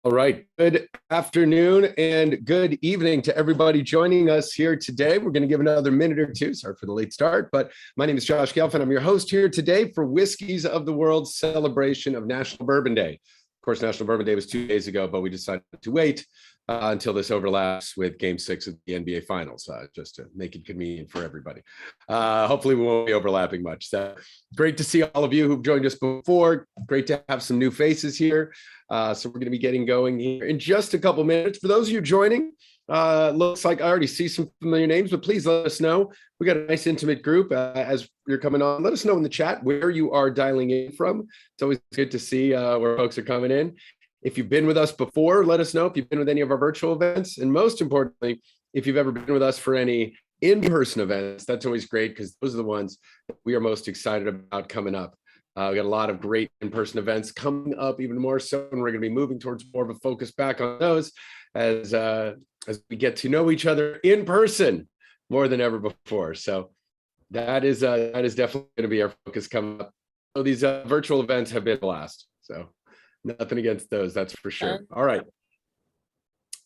All right. Good afternoon and good evening to everybody joining us here today. We're going to give another minute or two. Sorry for the late start, but my name is Josh Gelfand. I'm your host here today for Whiskeys of the World celebration of National Bourbon Day. Of course, National Bourbon Day was 2 days ago, but we decided to wait until this overlaps with Game 6 of the NBA Finals, just to make it convenient for everybody. Hopefully, we won't be overlapping much. So great to see all of you who've joined us before. Great to have some new faces here. So we're going to be getting going here in just a couple minutes. For those of you joining, looks like I already see some familiar names, but please let us know. We got a nice intimate group as you're coming on. Let us know in the chat where you are dialing in from. It's always good to see where folks are coming in. If you've been with us before, let us know if you've been with any of our virtual events. And most importantly, if you've ever been with us for any in-person events, that's always great because those are the ones that we are most excited about coming up. We got a lot of great in-person events coming up, even more so, and we're going to be moving towards more of a focus back on those as we get to know each other in person more than ever before. So that is definitely going to be our focus coming up. So these virtual events have been a blast. So nothing against those, that's for sure. All right.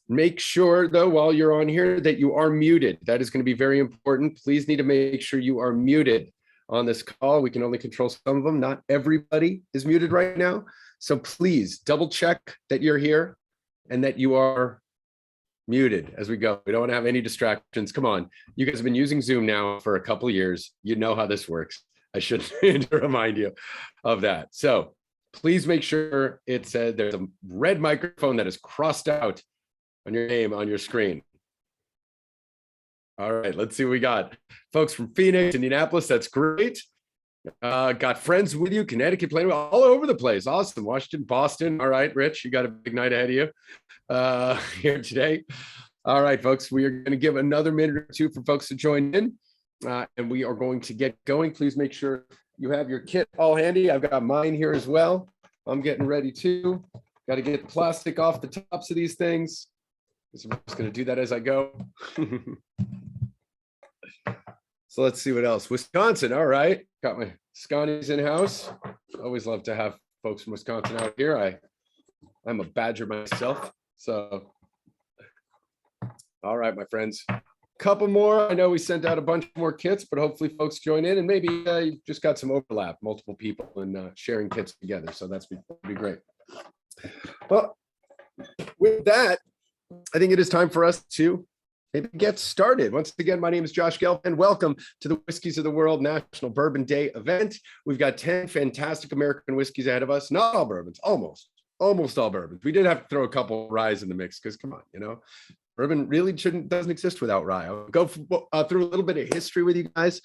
Make sure, though, while you're on here that you are muted. That is going to be very important. Please need to make sure you are muted on this call. We can only control some of them. Not everybody is muted right now. So please double check that you're here and that you are muted as we go. We don't want to have any distractions. Come on. You guys have been using Zoom now for a couple of years. You know how this works. I should remind you of that. So please make sure it's there's a red microphone that is crossed out on your name on your screen. All right, let's see what we got. Folks from Phoenix, Indianapolis, that's great. Got friends with you, Connecticut, playing all over the place. Awesome. Washington, Boston. All right, Rich, you got a big night ahead of you here today. All right, folks, we are going to give another minute or two for folks to join in, and we are going to get going. Please make sure you have your kit all handy. I've got mine here as well. I'm getting ready too. Got to get the plastic off the tops of these things. So I'm just going to do that as I go. So let's see what else. Wisconsin. All right. Got my Scotties in house. Always love to have folks from Wisconsin out here. I'm a Badger myself. So, all right, my friends. Couple more. I know we sent out a bunch more kits, but hopefully folks join in and maybe you just got some overlap, multiple people and sharing kits together. So that'd be great. Well, with that, I think it is time for us to maybe get started. Once again, my name is Josh Gelfand. Welcome to the Whiskeys of the World National Bourbon Day event. We've got 10 fantastic American whiskeys ahead of us. Not all bourbons, almost all bourbons. We did have to throw a couple of ryes in the mix because come on, bourbon really doesn't exist without rye. I'll go through a little bit of history with you guys.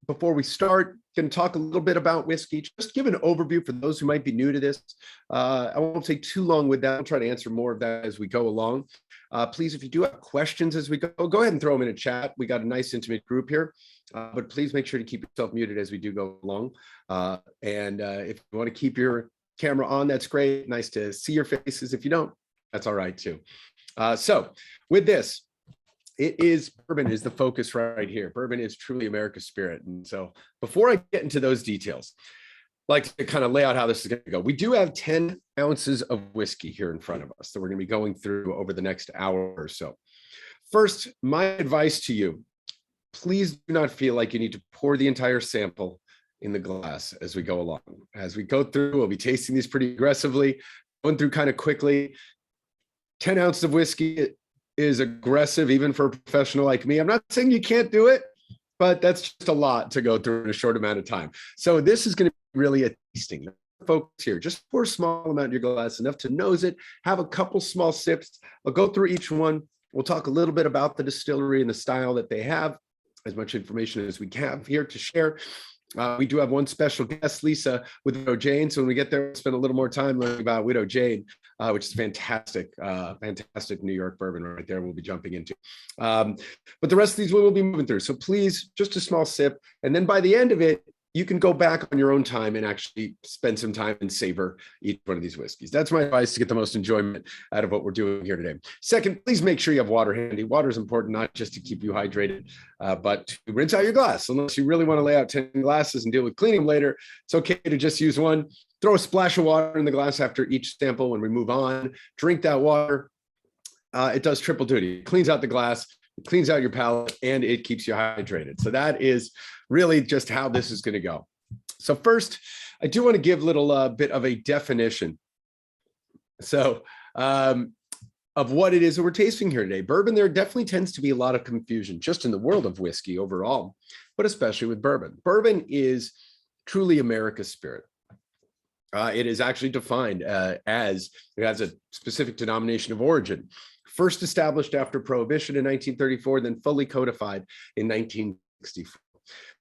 Before we start, going to talk a little bit about whiskey, just give an overview for those who might be new to this. I won't take too long with that. I'll try to answer more of that as we go along. Please, if you do have questions as we go ahead and throw them in a chat. We got a nice intimate group here, but please make sure to keep yourself muted as we do go along. And if you want to keep your camera on, that's great. Nice to see your faces. If you don't, that's all right too. So with this, bourbon is the focus right here. Bourbon is truly America's spirit. And so before I get into those details, I'd like to kind of lay out how this is going to go. We do have 10 ounces of whiskey here in front of us that we're going to be going through over the next hour or so. First, my advice to you, please do not feel like you need to pour the entire sample in the glass as we go along. As we go through, we'll be tasting these pretty aggressively, going through kind of quickly. 10 ounces of whiskey is aggressive even for a professional like me. I'm not saying you can't do it, but that's just a lot to go through in a short amount of time. So this is going to be really a tasting. Focus here. Just pour a small amount in your glass, enough to nose it. Have a couple small sips. I'll go through each one. We'll talk a little bit about the distillery and the style that they have, as much information as we have here to share. We do have one special guest, Lisa, with Widow Jane. So when we get there, we'll spend a little more time learning about Widow Jane, which is fantastic New York bourbon right there we'll be jumping into. But the rest of these we'll be moving through. So please, just a small sip. And then by the end of it, you can go back on your own time and actually spend some time and savor each one of these whiskeys. That's my advice to get the most enjoyment out of what we're doing here today. Second, please make sure you have water handy. Water is important, not just to keep you hydrated, but to rinse out your glass. Unless you really want to lay out 10 glasses and deal with cleaning them later, it's okay to just use one. Throw a splash of water in the glass after each sample when we move on. Drink that water. It does triple duty. It cleans out the glass, it cleans out your palate, and it keeps you hydrated. So that is really just how this is going to go. So first, I do want to give a little bit of a definition. So of what it is that we're tasting here today. Bourbon, there definitely tends to be a lot of confusion just in the world of whiskey overall, but especially with bourbon. Bourbon is truly America's spirit. It is actually defined as it has a specific denomination of origin. First established after Prohibition in 1934, then fully codified in 1964.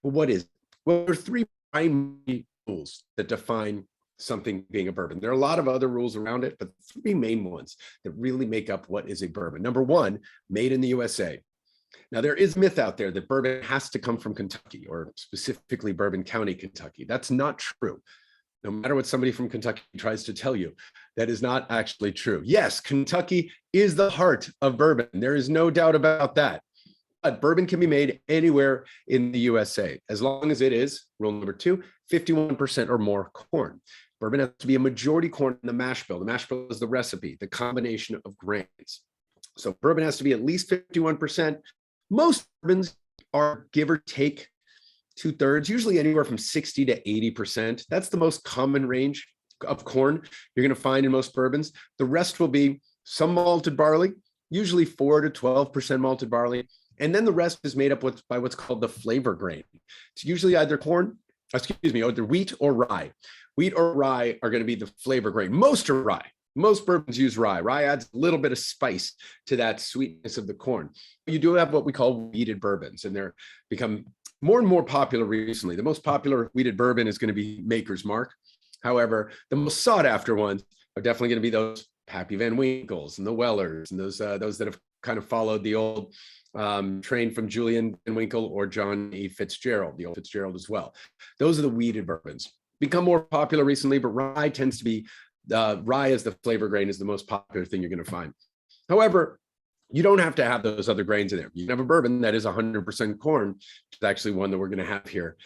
Well, what is it? Well, there are three primary rules that define something being a bourbon. There are a lot of other rules around it, but three main ones that really make up what is a bourbon. Number one, made in the USA. Now, there is a myth out there that bourbon has to come from Kentucky, or specifically Bourbon County, Kentucky. That's not true. No matter what somebody from Kentucky tries to tell you, that is not actually true. Yes, Kentucky is the heart of bourbon. There is no doubt about that. But bourbon can be made anywhere in the USA, as long as it is, rule number two, 51% or more corn. Bourbon has to be a majority corn in the mash bill. The mash bill is the recipe, the combination of grains. So bourbon has to be at least 51%. Most bourbons are give or take 2/3, usually anywhere from 60 to 80%. That's the most common range of corn you're going to find in most bourbons. The rest will be some malted barley, usually 4 to 12% malted barley. And then the rest is made up by what's called the flavor grain. It's usually either either wheat or rye. Wheat or rye are going to be the flavor grain. Most are rye. Most bourbons use rye. Rye adds a little bit of spice to that sweetness of the corn. You do have what we call wheated bourbons, and they're become more and more popular recently. The most popular wheated bourbon is going to be Maker's Mark. However, the most sought after ones are definitely going to be those Pappy Van Winkles and the Wellers and those that have kind of followed the old train from Julian Van Winkle or John E. Fitzgerald, the old Fitzgerald as well. Those are the wheated bourbons. Become more popular recently, but rye tends to be, rye as the flavor grain is the most popular thing you're going to find. However, you don't have to have those other grains in there. You can have a bourbon that is 100% corn, which is actually one that we're going to have here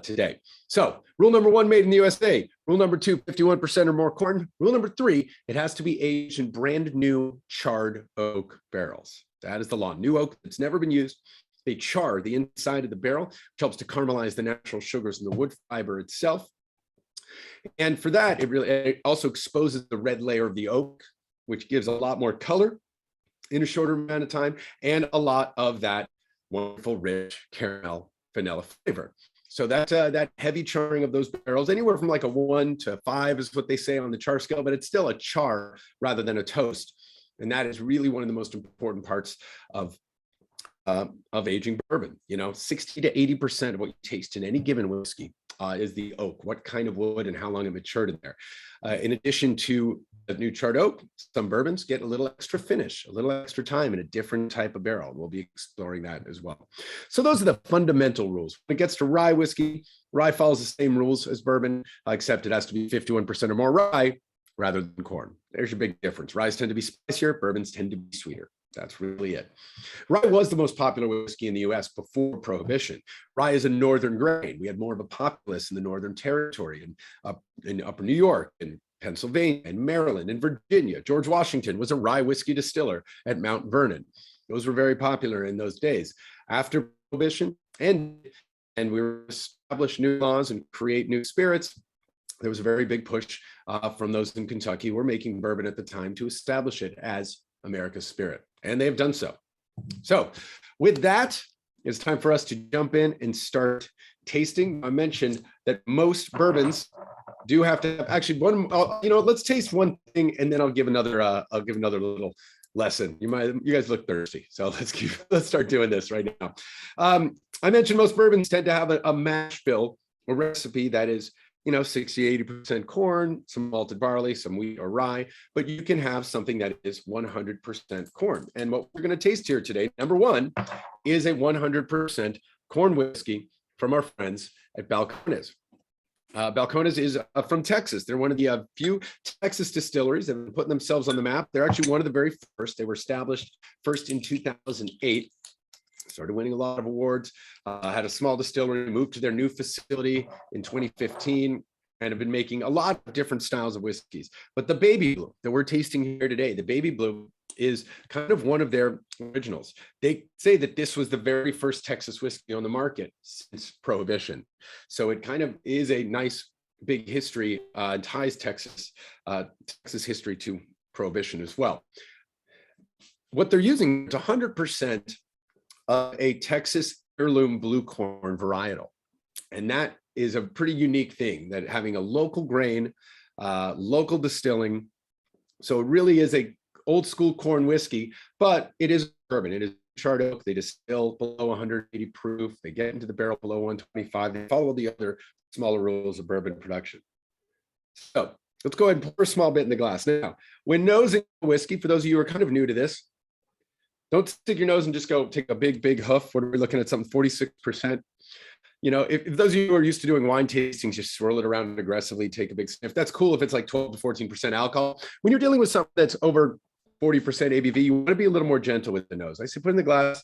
today. So rule number one, made in the USA. Rule number two, 51% or more corn. Rule number three, it has to be aged in brand new charred oak barrels. That is the law. New oak that's never been used. They char the inside of the barrel, which helps to caramelize the natural sugars in the wood fiber itself. And for that, it also exposes the red layer of the oak, which gives a lot more color in a shorter amount of time, and a lot of that wonderful, rich caramel vanilla flavor. So that heavy charring of those barrels, anywhere from like a 1 to 5 is what they say on the char scale, but it's still a char rather than a toast. And that is really one of the most important parts of aging bourbon. 60 to 80% of what you taste in any given whiskey is the oak, what kind of wood and how long it matured in there. In addition to the new charred oak, some bourbons get a little extra finish, a little extra time in a different type of barrel. We'll be exploring that as well. So those are the fundamental rules. When it gets to rye whiskey, rye follows the same rules as bourbon, except it has to be 51% or more rye rather than corn. There's your big difference. Ryes tend to be spicier, bourbons tend to be sweeter. That's really it. Rye was the most popular whiskey in the US before Prohibition. Rye is a northern grain. We had more of a populace in the Northern Territory and in upper New York and Pennsylvania and Maryland and Virginia. George Washington was a rye whiskey distiller at Mount Vernon. Those were very popular in those days. After Prohibition and we established new laws and create new spirits, there was a very big push from those in Kentucky who were making bourbon at the time to establish it as America's spirit. And they have done so. So with that, it's time for us to jump in and start tasting. I mentioned that most bourbons do have to have actually one, let's taste one thing and then I'll give another little lesson. You guys look thirsty. So let's start doing this right now. I mentioned most bourbons tend to have a mash bill, a recipe that is 60, 80% corn, some malted barley, some wheat or rye, but you can have something that is 100% corn. And what we're going to taste here today, number one, is a 100% corn whiskey from our friends at Balcones. Balcones is from Texas. They're one of the few Texas distilleries that have put themselves on the map. They're actually one of the very first. They were established first in 2008. Started winning a lot of awards, had a small distillery, moved to their new facility in 2015, and have been making a lot of different styles of whiskeys. But the Baby Blue that we're tasting here today, the Baby Blue is kind of one of their originals. They say that this was the very first Texas whiskey on the market since Prohibition. So it kind of is a nice big history, ties Texas history to Prohibition as well. What they're using is 100% a Texas heirloom blue corn varietal. And that is a pretty unique thing, that having a local grain, local distilling. So it really is a old school corn whiskey, but it is bourbon. It is charred oak. They distill below 180 proof. They get into the barrel below 125. They follow the other smaller rules of bourbon production. So let's go ahead and pour a small bit in the glass. Now, when nosing whiskey, for those of you who are kind of new to this, don't stick your nose and just go take a big huff. What are we looking at? Something 46%. You know, if those of you who are used to doing wine tastings, just swirl it around aggressively, take a big sniff. That's cool if it's like 12 to 14% alcohol. When you're dealing with something that's over 40% ABV, you want to be a little more gentle with the nose. I say put in the glass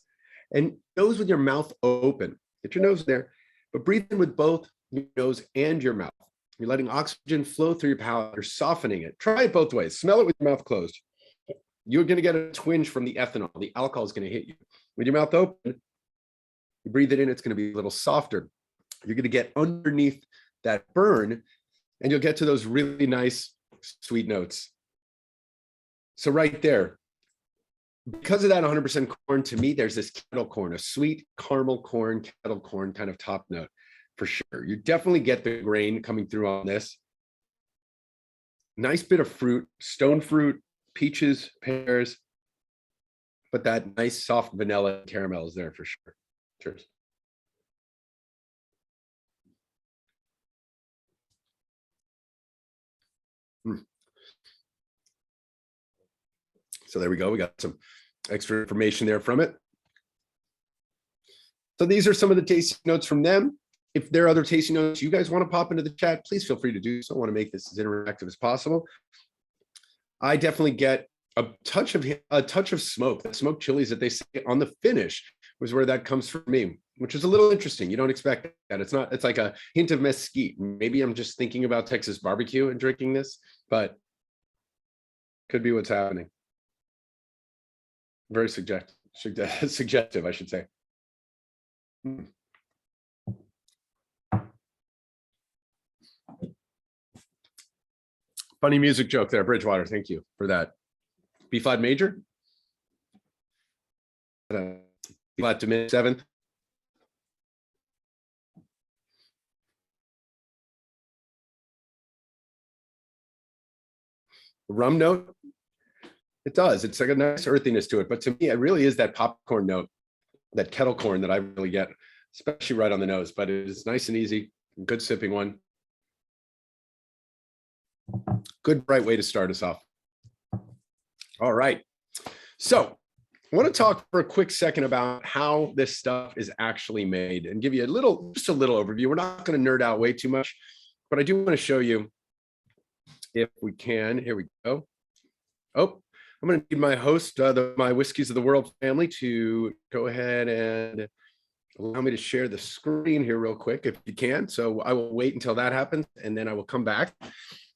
and nose with your mouth open. Get your nose there, but breathe in with both your nose and your mouth. You're letting oxygen flow through your palate. You're softening it. Try it both ways. Smell it with your mouth closed. You're going to get a twinge from the ethanol. The alcohol is going to hit you. With your mouth open, you breathe it in, it's going to be a little softer. You're going to get underneath that burn, and you'll get to those really nice, sweet notes. So right there, because of that 100% corn, to me, there's this kettle corn, a sweet caramel corn, kettle corn kind of top note for sure. You definitely get the grain coming through on this. Nice bit of fruit, stone fruit, peaches, pears, but that nice soft vanilla caramel is there for sure. Cheers. So there we go. We got some extra information there from it. So these are some of the tasting notes from them. If there are other tasting notes you guys want to pop into the chat, please feel free to do so. I want to make this as interactive as possible. I definitely get a touch of smoke. The smoked chilies that they say on the finish was where that comes from me, which is a little interesting. You don't expect that. It's like a hint of mesquite. Maybe I'm just thinking about Texas barbecue and drinking this, but could be what's happening. Very suggestive, I should say. Funny music joke there, Bridgewater. Thank you for that. B flat major. B flat diminished seventh. Rum note. It does. It's like a nice earthiness to it. But to me, it really is that popcorn note, that kettle corn that I really get, especially right on the nose. But it is nice and easy. Good sipping one. Good, bright way to start us off. All right. So I want to talk for a quick second about how this stuff is actually made and give you just a little overview. We're not going to nerd out way too much, but I do want to show you, if we can. Here we go. Oh, I'm going to need my host, my Whiskeys of the World family, to go ahead and allow me to share the screen here real quick, if you can. So I will wait until that happens, and then I will come back.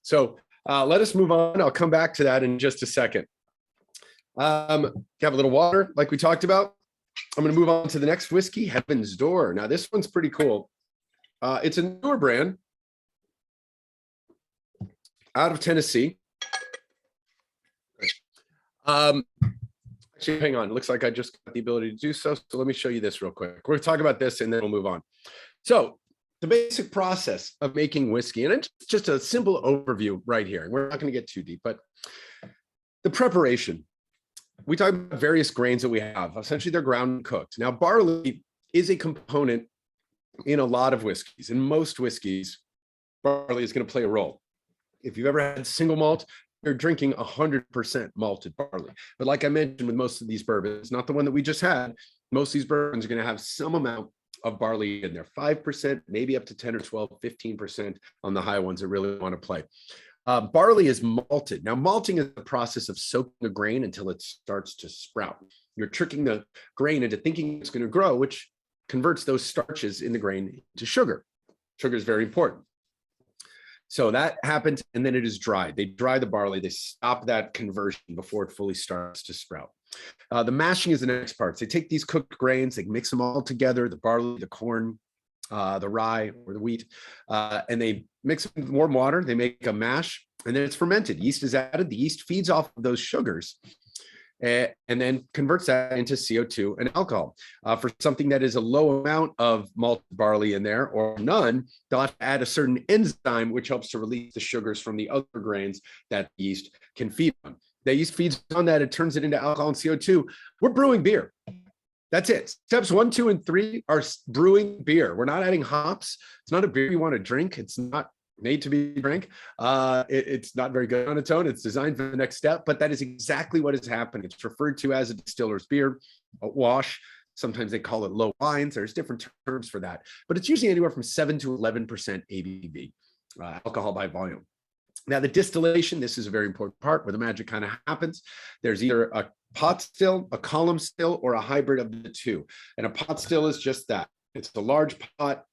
So let us move on. I'll come back to that in just a second. Have a little water, like we talked about. I'm going to move on to the next whiskey, Heaven's Door. Now, this one's pretty cool. It's a newer brand out of Tennessee. Actually, hang on. It looks like I just got the ability to do so. So let me show you this real quick. We're going to talk about this and then we'll move on. So the basic process of making whiskey, and it's just a simple overview right here. We're not going to get too deep, but the preparation. We talk about various grains that we have. Essentially, they're ground and cooked. Now, barley is a component in a lot of whiskeys. In most whiskeys, barley is going to play a role. If you've ever had single malt, you're drinking 100% malted barley. But like I mentioned with most of these bourbons, not the one that we just had, most of these bourbons are going to have some amount of barley in there, 5%, maybe up to 10 or 12, 15% on the high ones that really want to play. Barley is malted. Now, malting is the process of soaking the grain until it starts to sprout. You're tricking the grain into thinking it's going to grow, which converts those starches in the grain to sugar. Sugar is very important. So that happens, and then it is dried. They dry the barley. They stop that conversion before it fully starts to sprout. The mashing is the next part. They take these cooked grains, they mix them all together, the barley, the corn, the rye, or the wheat, and they mix it with warm water. They make a mash, and then it's fermented. Yeast is added. The yeast feeds off of those sugars and then converts that into CO2 and alcohol. For something that is a low amount of malted barley in there or none, they'll have to add a certain enzyme which helps to release the sugars from the other grains that the yeast can feed on. The yeast feeds on that, it turns it into alcohol and CO2. We're brewing beer. That's it. Steps 1, 2, and 3 are brewing beer. We're not adding hops. It's not a beer you want to drink. It's not made to be drank. It's not very good on its own. It's designed for the next step, but that is exactly what is happening. It's referred to as a distiller's beer, a wash. Sometimes they call it low wines. There's different terms for that, but it's usually anywhere from 7 to 11% ABV, alcohol by volume. Now, the distillation, this is a very important part where the magic kind of happens. There's either a pot still, a column still, or a hybrid of the two. And a pot still is just that. It's a large pot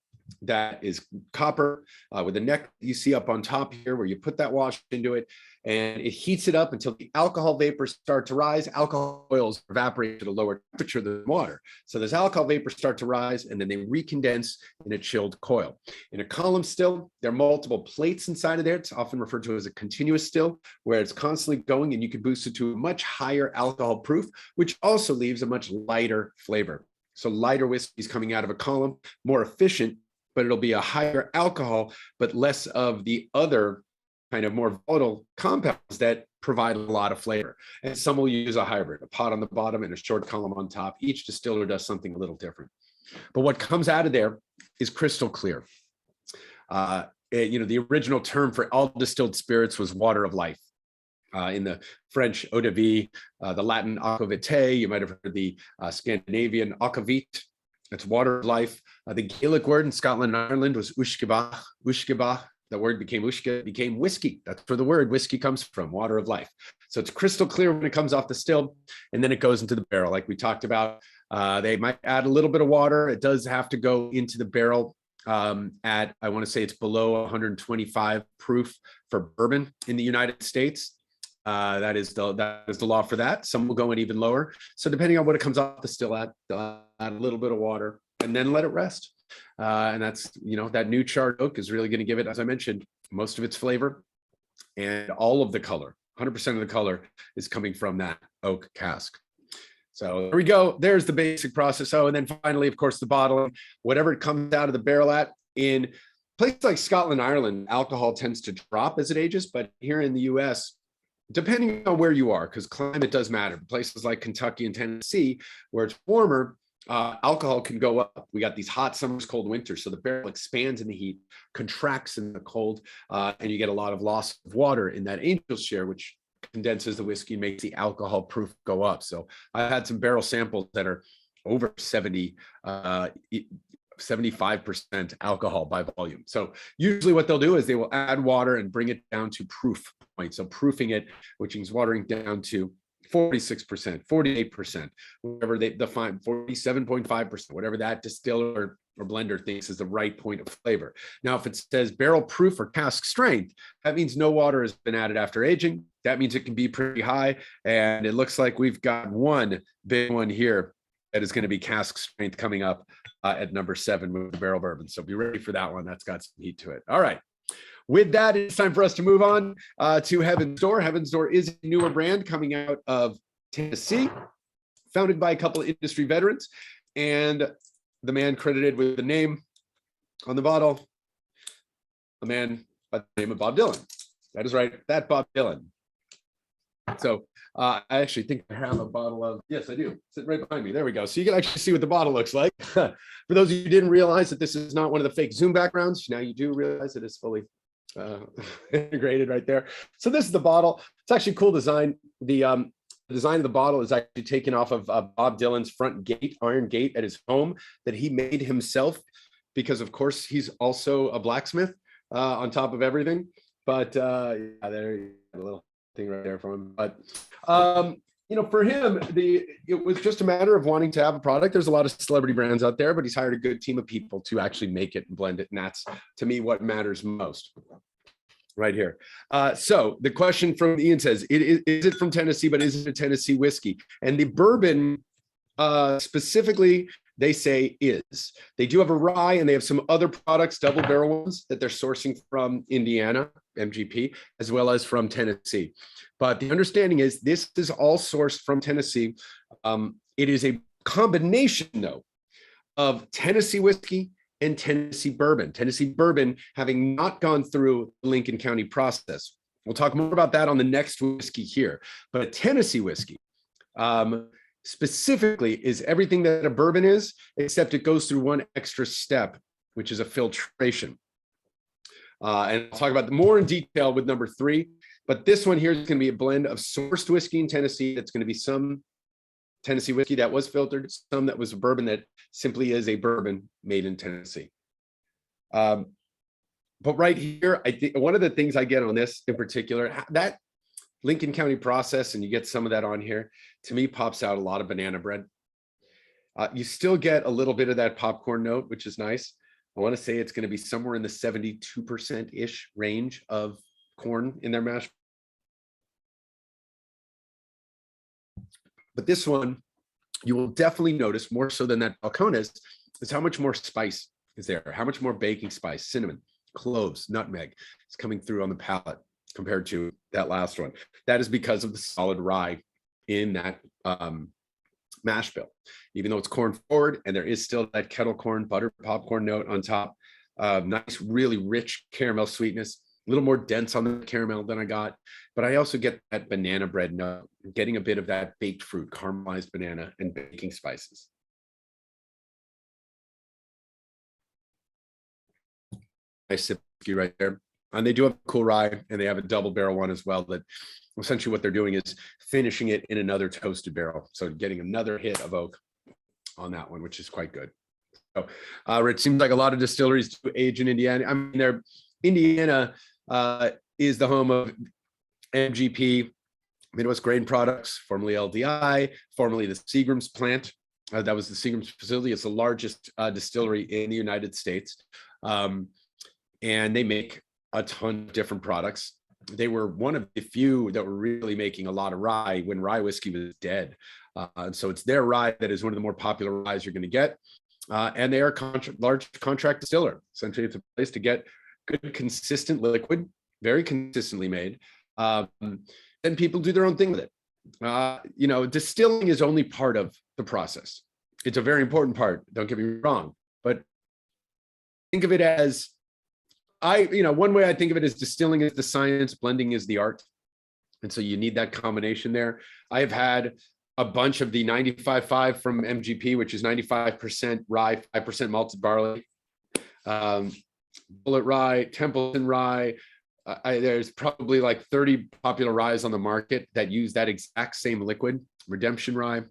that is copper with a neck you see up on top here where you put that wash into it, and it heats it up until the alcohol vapors start to rise. Alcohol oils evaporate at a lower temperature than water. So those alcohol vapors start to rise, and then they recondense in a chilled coil. In a column still, there are multiple plates inside of there. It's often referred to as a continuous still, where it's constantly going, and you can boost it to a much higher alcohol proof, which also leaves a much lighter flavor. So lighter whiskey is coming out of a column, more efficient, but it'll be a higher alcohol, but less of the other kind of more volatile compounds that provide a lot of flavor. And some will use a hybrid, a pot on the bottom and a short column on top. Each distiller does something a little different. But what comes out of there is crystal clear. The original term for all distilled spirits was water of life. In the French eau de vie, the Latin aquavitae, you might have heard the Scandinavian aquavit. It's water of life. The Gaelic word in Scotland and Ireland was uiscebach. Uiscebach, the word became uisce, became whiskey. That's where the word whiskey comes from, water of life. So it's crystal clear when it comes off the still, and then it goes into the barrel. Like we talked about, they might add a little bit of water. It does have to go into the barrel at, I want to say it's below 125 proof for bourbon in the United States. That is the law for that. Some will go in even lower. So depending on what it comes off the still at, they'll add a little bit of water and then let it rest. And that's, that new charred oak is really going to give it, as I mentioned, most of its flavor and all of the color. 100% of the color is coming from that oak cask. So there we go. There's the basic process. Oh, and then finally, of course, the bottling, whatever it comes out of the barrel at. In places like Scotland, Ireland, alcohol tends to drop as it ages, but here in the US, depending on where you are, because climate does matter. Places like Kentucky and Tennessee, where it's warmer, alcohol can go up. We got these hot summers, cold winters. So the barrel expands in the heat, contracts in the cold, and you get a lot of loss of water in that angel's share, which condenses the whiskey, makes the alcohol proof go up. So I've had some barrel samples that are over 75% alcohol by volume. So usually what they'll do is they will add water and bring it down to proof point. So proofing it, which means watering down to 46%, 48%, whatever they define, 47.5%, whatever that distiller or blender thinks is the right point of flavor. Now, if it says barrel proof or cask strength, that means no water has been added after aging. That means it can be pretty high. And it looks like we've got one big one here that is going to be cask strength coming up at number 7 with the barrel bourbon. So be ready for that one. That's got some heat to it. All right. With that, it's time for us to move on to Heaven's Door. Heaven's Door is a newer brand coming out of Tennessee, founded by a couple of industry veterans, and the man credited with the name on the bottle, a man by the name of Bob Dylan. That is right, that Bob Dylan. So I actually think I have a bottle of, yes, I do, sitting right behind me. There we go. So you can actually see what the bottle looks like. For those of you who didn't realize that this is not one of the fake Zoom backgrounds, now you do realize it is fully integrated right there. So this is the bottle. It's actually a cool design. The The design of the bottle is actually taken off of Bob Dylan's front gate, iron gate at his home that he made himself, because of course he's also a blacksmith on top of everything. But yeah, there you go, a little thing right there for him. But you know, for him, it was just a matter of wanting to have a product. There's a lot of celebrity brands out there, but he's hired a good team of people to actually make it and blend it. And that's, to me, what matters most. Right here. So the question from Ian says, is it from Tennessee, but is it a Tennessee whiskey? And the bourbon specifically, they say is. They do have a rye and they have some other products, double barrel ones that they're sourcing from Indiana, MGP, as well as from Tennessee. But the understanding is this is all sourced from Tennessee. It is a combination, though, of Tennessee whiskey and Tennessee bourbon. Tennessee bourbon having not gone through the Lincoln County process. We'll talk more about that on the next whiskey here. But a Tennessee whiskey specifically is everything that a bourbon is, except it goes through one extra step, which is a filtration. And I'll talk about more in detail with number 3. But this one here is going to be a blend of sourced whiskey in Tennessee. That's going to be some Tennessee whiskey that was filtered, some that was a bourbon that simply is a bourbon made in Tennessee. But right here, I think one of the things I get on this in particular, that Lincoln County process, and you get some of that on here, to me pops out a lot of banana bread. You still get a little bit of that popcorn note, which is nice. I want to say it's going to be somewhere in the 72%-ish range of corn in their mash. But this one, you will definitely notice more so than that Balcones is how much more spice is there, how much more baking spice, cinnamon, cloves, nutmeg is coming through on the palate compared to that last one. That is because of the solid rye in that mash bill. Even though it's corn forward and there is still that kettle corn, butter, popcorn note on top, nice, really rich caramel sweetness. A little more dense on the caramel than I got, but I also get that banana bread note, getting a bit of that baked fruit, caramelized banana, and baking spices. Nice sip right there. And they do have a cool rye, and they have a double barrel one as well. That essentially what they're doing is finishing it in another toasted barrel, so getting another hit of oak on that one, which is quite good. So, it seems like a lot of distilleries do age in Indiana. I mean, Indiana is the home of MGP, Midwest Grain Products, formerly LDI, formerly the Seagram's plant. That was the Seagram's facility. It's the largest distillery in the United States. And they make a ton of different products. They were one of the few that were really making a lot of rye when rye whiskey was dead. And so it's their rye that is one of the more popular ryes you're going to get. And they are a large contract distiller. Essentially, it's a place to get good, consistent liquid, very consistently made. Then people do their own thing with it. You know, distilling is only part of the process. It's a very important part. Don't get me wrong, but think of it as one way I think of it is distilling is the science, blending is the art. And so you need that combination there. I have had a bunch of the 95.5 from MGP, which is 95% rye, 5% malted barley. Bullet rye, Templeton rye. There's probably like 30 popular ryes on the market that use that exact same liquid, Redemption rye.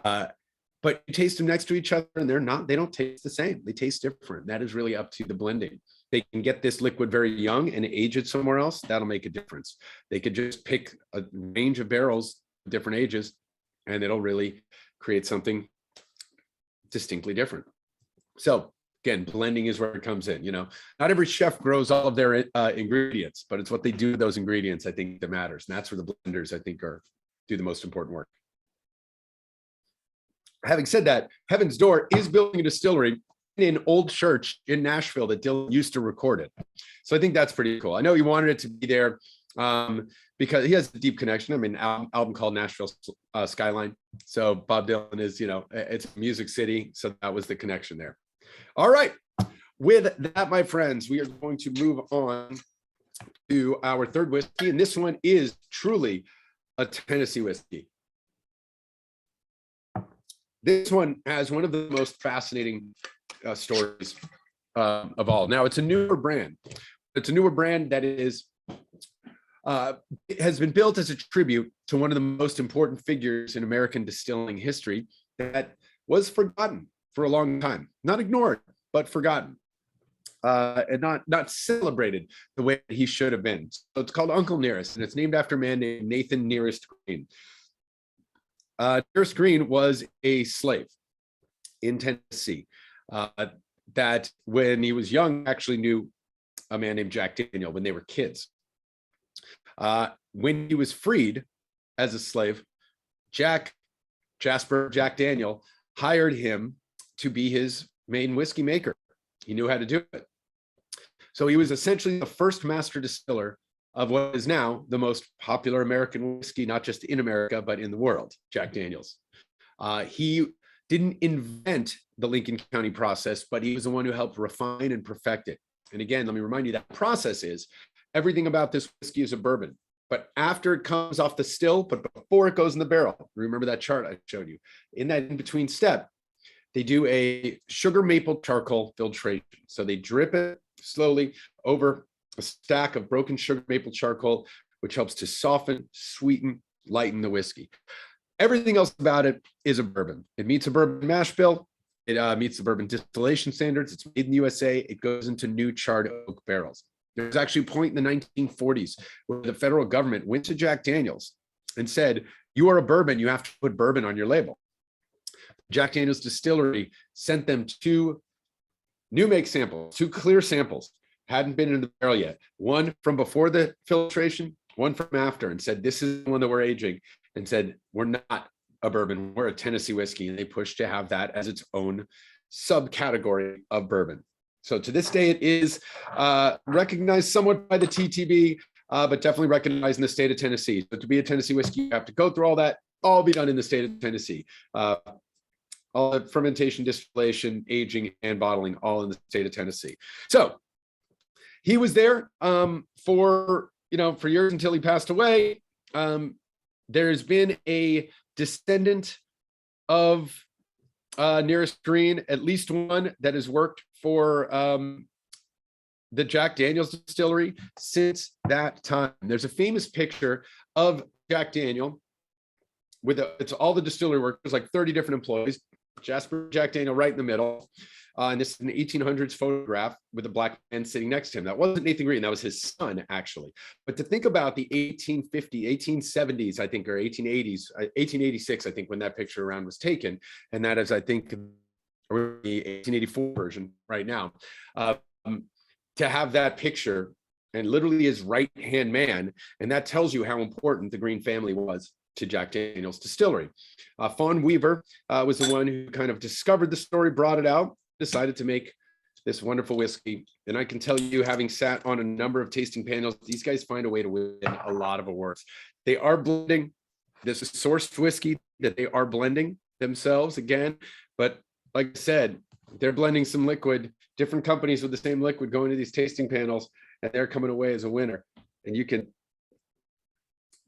But you taste them next to each other and they don't taste the same. They taste different. That is really up to the blending. They can get this liquid very young and age it somewhere else. That'll make a difference. They could just pick a range of barrels, different ages, and it'll really create something distinctly different. So again, blending is where it comes in. You know, not every chef grows all of their ingredients, but it's what they do with those ingredients, I think, that matters. And that's where the blenders, I think, do the most important work. Having said that, Heaven's Door is building a distillery in an old church in Nashville that Dylan used to record it. So I think that's pretty cool. I know he wanted it to be there because he has a deep connection. I mean, album called Nashville Skyline. So Bob Dylan is, it's a music city. So that was the connection there. All right. With that, my friends, we are going to move on to our third whiskey. And this one is truly a Tennessee whiskey. This one has one of the most fascinating stories of all. Now, it's a newer brand. It's a newer brand that is It has been built as a tribute to one of the most important figures in American distilling history that was forgotten for a long time, not ignored, but forgotten, and not celebrated the way he should have been. So it's called Uncle Nearest, and it's named after a man named Nathan Nearest Green. Nearest Green was a slave in Tennessee that when he was young actually knew a man named Jack Daniel when they were kids. When he was freed as a slave, Jack Daniel hired him to be his main whiskey maker. He knew how to do it. So he was essentially the first master distiller of what is now the most popular American whiskey, not just in America, but in the world, Jack Daniels. He didn't invent the Lincoln County process, but he was the one who helped refine and perfect it. And again, let me remind you that process is everything about this whiskey is a bourbon, but after it comes off the still, but before it goes in the barrel, remember that chart I showed you, in that in-between step, they do a sugar maple charcoal filtration. So they drip it slowly over a stack of broken sugar maple charcoal, which helps to soften, sweeten, lighten the whiskey. Everything else about it is a bourbon. It meets a bourbon mash bill. It meets the bourbon distillation standards. It's made in the USA. It goes into new charred oak barrels. There was actually a point in the 1940s where the federal government went to Jack Daniels and said, you are a bourbon, you have to put bourbon on your label. Jack Daniels Distillery sent them two new make samples, two clear samples, hadn't been in the barrel yet. One from before the filtration, one from after, and said, this is the one that we're aging, and said, we're not a bourbon, we're a Tennessee whiskey. And they pushed to have that as its own subcategory of bourbon. So to this day, it is recognized somewhat by the TTB, but definitely recognized in the state of Tennessee. So to be a Tennessee whiskey, you have to go through all that, all be done in the state of Tennessee. All the fermentation, distillation, aging, and bottling, all in the state of Tennessee. So he was there for years until he passed away. There's been a descendant of Nearest Green, at least one that has worked for the Jack Daniels distillery since that time. There's a famous picture of Jack Daniel with it's all the distillery workers, like 30 different employees. Jack Daniel right in the middle. And this is an 1800s photograph with a black man sitting next to him. That wasn't Nathan Green, that was his son, actually. But to think about the 1870s, I think, or 1880s, 1886, I think, when that picture around was taken. And that is, I think, the 1884 version right now. To have that picture and literally his right-hand man, and that tells you how important the Green family was to Jack Daniel's distillery. Fawn Weaver was the one who kind of discovered the story, brought it out, decided to make this wonderful whiskey. And I can tell you, having sat on a number of tasting panels, these guys find a way to win a lot of awards. They are blending. This is sourced whiskey that they are blending themselves again. But like I said, they're blending some liquid, different companies with the same liquid going to these tasting panels, and they're coming away as a winner. And you can,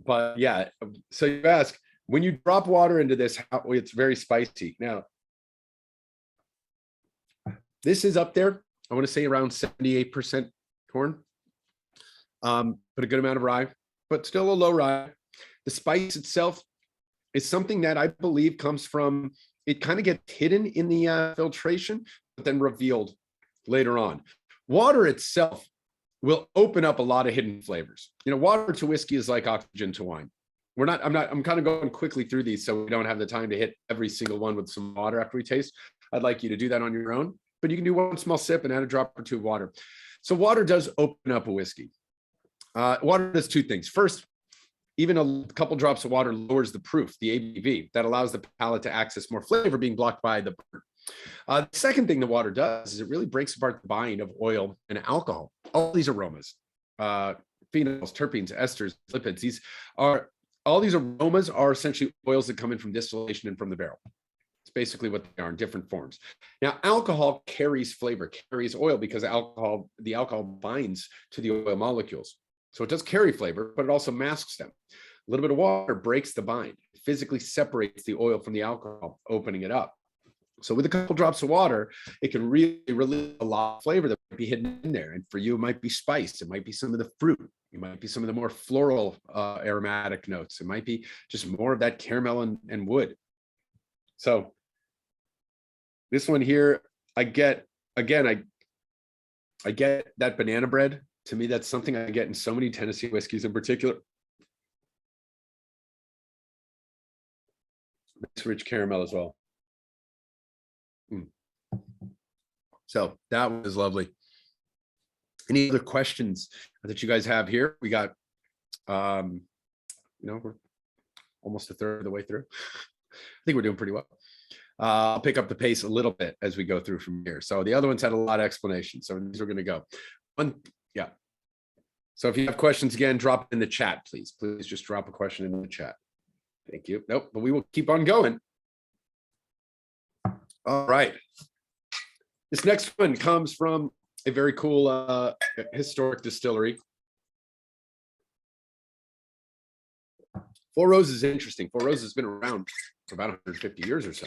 but yeah, so you ask, when you drop water into this, it's very spicy. Now, this is up there, I want to say around 78% corn, but a good amount of rye, but still a low rye. The spice itself is something that I believe comes from, it kind of gets hidden in the filtration, but then revealed later on. Water itself will open up a lot of hidden flavors. Water to whiskey is like oxygen to wine. I'm kind of going quickly through these so we don't have the time to hit every single one with some water after we taste. I'd like you to do that on your own, but you can do one small sip and add a drop or two of water. So water does open up a whiskey. Water does two things. First, even a couple drops of water lowers the proof, the ABV, that allows the palate to access more flavor being blocked by the burn. The second thing the water does is it really breaks apart the bind of oil and alcohol. All these aromas, phenols, terpenes, esters, lipids, all these aromas are essentially oils that come in from distillation and from the barrel. It's basically what they are in different forms. Now, alcohol carries flavor, carries oil, because the alcohol binds to the oil molecules. So it does carry flavor, but it also masks them. A little bit of water breaks the bind, physically separates the oil from the alcohol, opening it up. So with a couple drops of water, it can really release a lot of flavor that might be hidden in there. And for you, it might be spice. It might be some of the fruit. It might be some of the more floral aromatic notes. It might be just more of that caramel and wood. So this one here, I get, again, I get that banana bread. To me, that's something I get in so many Tennessee whiskeys in particular. It's rich caramel as well. So that was lovely. Any other questions that you guys have here? We got, we're almost a third of the way through. I think we're doing pretty well. I'll pick up the pace a little bit as we go through from here. So the other ones had a lot of explanation. So these are going to go. Yeah. So if you have questions, again, drop it in the chat, please. Please just drop a question in the chat. Thank you. Nope, but we will keep on going. All right. This next one comes from a very cool historic distillery. Four Roses is interesting. Four Roses has been around for about 150 years or so.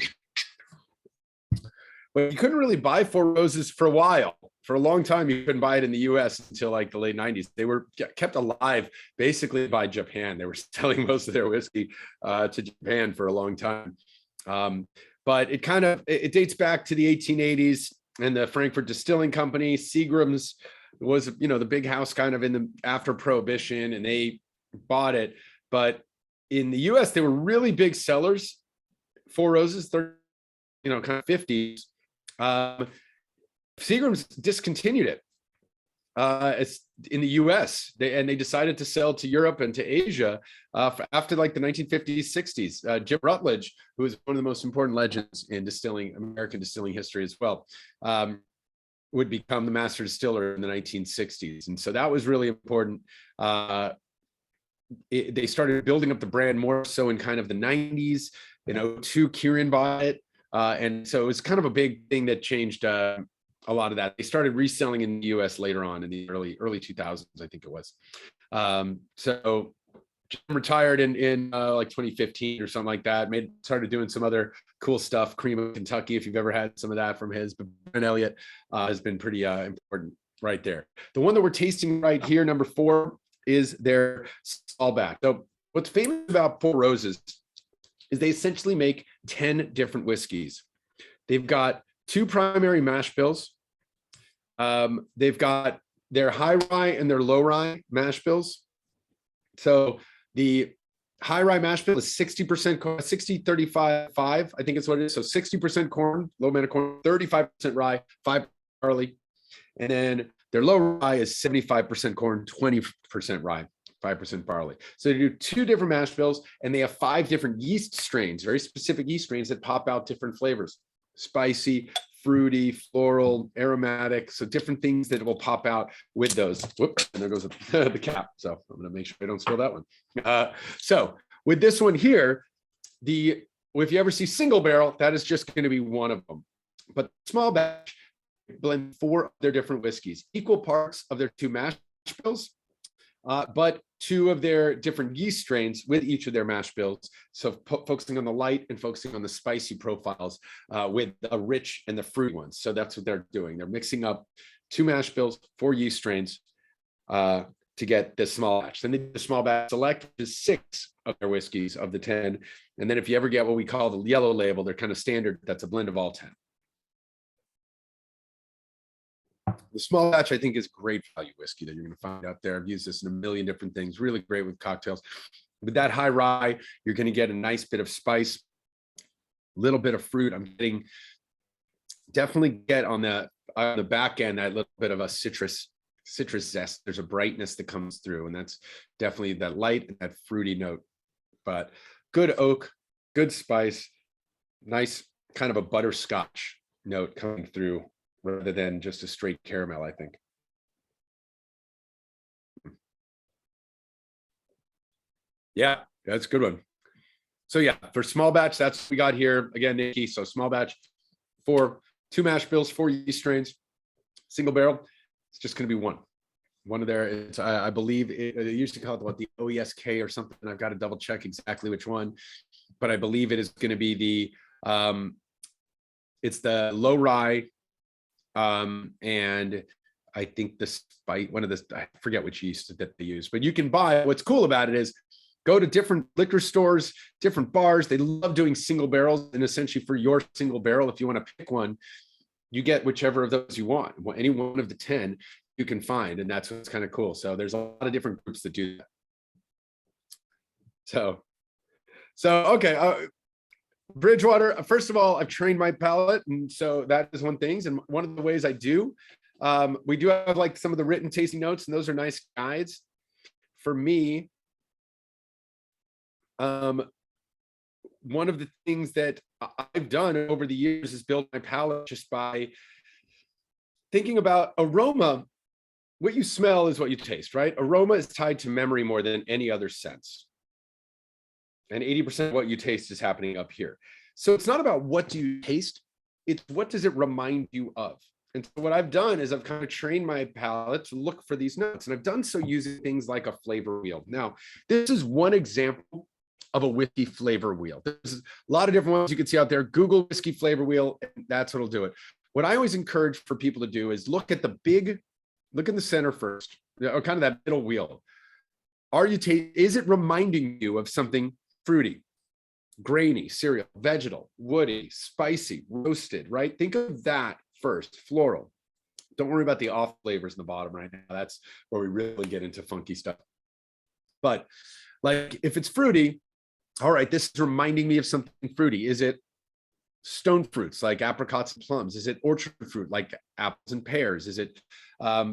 But you couldn't really buy Four Roses for a while. For a long time, you couldn't buy it in the US until like the late 90s. They were kept alive basically by Japan. They were selling most of their whiskey to Japan for a long time. But it dates back to the 1880s and the Frankfurt Distilling Company. Seagram's was, the big house kind of in the after Prohibition, and they bought it. But in the US, they were really big sellers. Four Roses, kind of 50s. Seagram's discontinued it. It's in the US, they decided to sell to Europe and to Asia after like the 1950s, 60s. Jim Rutledge, who is one of the most important legends in American distilling history as well, would become the master distiller in the 1960s. And so that was really important. They started building up the brand more so in kind of the 90s. Kirin bought it. And so it was kind of a big thing that changed a lot of that. They started reselling in the US later on in the early 2000s, I think it was. So Jim retired in like 2015 or something like that. Started doing some other cool stuff. Cream of Kentucky, if you've ever had some of that from his. But Brent Elliott has been pretty important right there. The one that we're tasting right here, number 4, is their small batch. So what's famous about Four Roses is they essentially make 10 different whiskeys. They've got 2 primary mash bills. They've got their high rye and their low rye mash bills. So the high rye mash bill is 60%, 60, 35, 5, I think it's what it is. So 60% corn, low amount of corn, 35% rye, 5 barley. And then their low rye is 75% corn, 20% rye, 5% barley. So they do 2 different mash bills, and they have 5 different yeast strains, very specific yeast strains that pop out different flavors: spicy, fruity, floral, aromatic. So different things that will pop out with those. Whoops, and there goes the cap. So I'm going to make sure I don't spill that one. So with this one here, if you ever see single barrel, that is just going to be one of them. But small batch blend 4 of their different whiskeys, equal parts of their 2 mash bills, but 2 of their different yeast strains with each of their mash bills. So focusing on the light and focusing on the spicy profiles with the rich and the fruity ones. So that's what they're doing. They're mixing up 2 mash bills, 4 yeast strains to get this small batch. Then the small batch select is 6 of their whiskeys of the 10. And then if you ever get what we call the yellow label, they're kind of standard. That's a blend of all 10. The small batch, I think, is great value whiskey that you're going to find out there. I've used this in a million different things. Really great with cocktails. With that high rye, you're going to get a nice bit of spice, a little bit of fruit. I'm getting, definitely get on the back end that little bit of a citrus zest. There's a brightness that comes through, and that's definitely that light and that fruity note. But good oak, good spice, nice kind of a butterscotch note coming through, rather than just a straight caramel, I think. Yeah, that's a good one. So yeah, for small batch, that's what we got here. Again, Nikki, so small batch, 4, 2 mash bills, 4 yeast strains, single barrel. It's just going to be one of their, it's, I believe they used to call it the OESK or something. I've got to double check exactly which one, but I believe it is going to be it's the low rye, and I think the spice, one of the, I forget which yeast that they use, but you can buy, what's cool about it is go to different liquor stores, different bars. They love doing single barrels, and essentially for your single barrel, if you want to pick one, you get whichever of those you want. Any one of the 10 you can find, and that's what's kind of cool. So there's a lot of different groups that do that. So okay. Bridgewater, first of all, I've trained my palate, and so that is one thing. And one of the ways I do, we do have like some of the written tasting notes, and those are nice guides. For me, one of the things that I've done over the years is build my palate just by thinking about aroma. What you smell is what you taste, right? Aroma is tied to memory more than any other sense. And 80% of what you taste is happening up here. So it's not about what do you taste, it's what does it remind you of? And so what I've done is I've kind of trained my palate to look for these notes. And I've done so using things like a flavor wheel. Now, this is one example of a whiskey flavor wheel. There's a lot of different ones you can see out there. Google whiskey flavor wheel, and that's what'll do it. What I always encourage for people to do is look at look in the center first, or kind of that middle wheel. Is it reminding you of something fruity, grainy, cereal, vegetal, woody, spicy, roasted, right? Think of that first, floral. Don't worry about the off flavors in the bottom right now. That's where we really get into funky stuff. But like if it's fruity, all right, this is reminding me of something fruity. Is it stone fruits like apricots and plums? Is it orchard fruit like apples and pears? Is it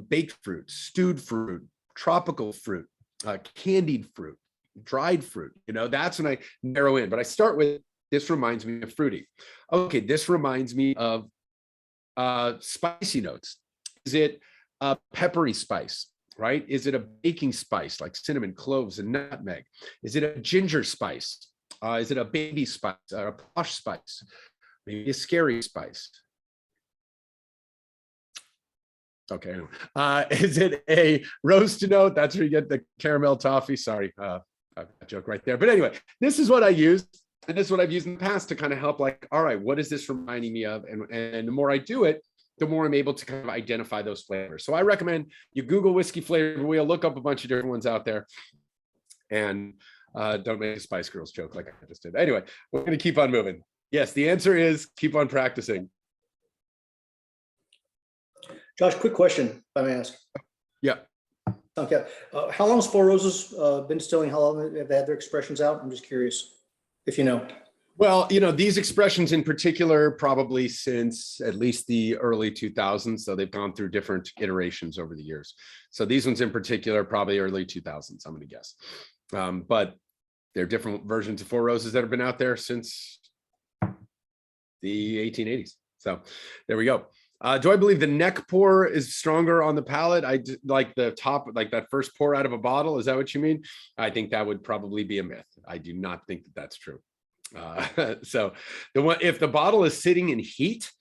baked fruit, stewed fruit, tropical fruit, candied fruit, dried fruit? That's when I narrow in. But I start with, this reminds me of fruity. Okay, this reminds me of spicy notes. Is it a peppery spice? Right? Is it a baking spice like cinnamon, cloves, and nutmeg? Is it a ginger spice? Is it a baby spice, a posh spice? Maybe a scary spice. Okay. Is it a roast note? That's where you get the caramel toffee. Sorry, a joke right there. But anyway, this is what I use. And this is what I've used in the past to kind of help, like, all right, what is this reminding me of? And the more I do it, the more I'm able to kind of identify those flavors. So I recommend you Google whiskey flavor wheel, look up a bunch of different ones out there, and don't make a Spice Girls joke like I just did. Anyway, we're going to keep on moving. Yes, the answer is keep on practicing. Josh, quick question, if I may ask. Yeah. Okay. How long has Four Roses been distilling? How long have they had their expressions out? I'm just curious if you know. Well, these expressions in particular, probably since at least the early 2000s. So they've gone through different iterations over the years. So these ones in particular, probably early 2000s, I'm going to guess. But there are different versions of Four Roses that have been out there since the 1880s. So there we go. Do I believe the neck pour is stronger on the palate? I like the top, like that first pour out of a bottle. Is that what you mean? I think that would probably be a myth. I do not think that that's true. So if the bottle is sitting in heat,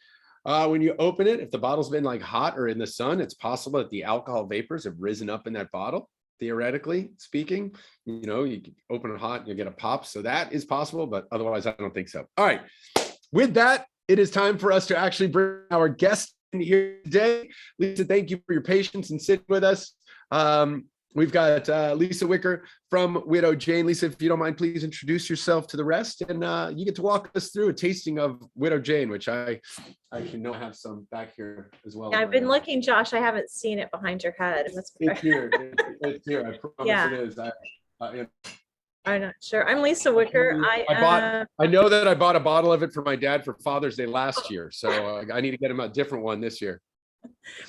when you open it, if the bottle's been like hot or in the sun, it's possible that the alcohol vapors have risen up in that bottle. Theoretically speaking, you can open it hot and you get a pop. So that is possible, but otherwise I don't think so. All right. With that, it is time for us to actually bring our guest in here today. Lisa, thank you for your patience and sitting with us. We've got Lisa Wicker from Widow Jane. Lisa, if you don't mind, please introduce yourself to the rest, and you get to walk us through a tasting of Widow Jane, which I actually know have some back here as well. Yeah, I've been looking, Josh. I haven't seen it behind your head. It's here. It's here. I promise Yeah. It is. I'm not sure. I'm Lisa Wicker. I know that I bought a bottle of it for my dad for Father's Day last year, so I need to get him a different one this year.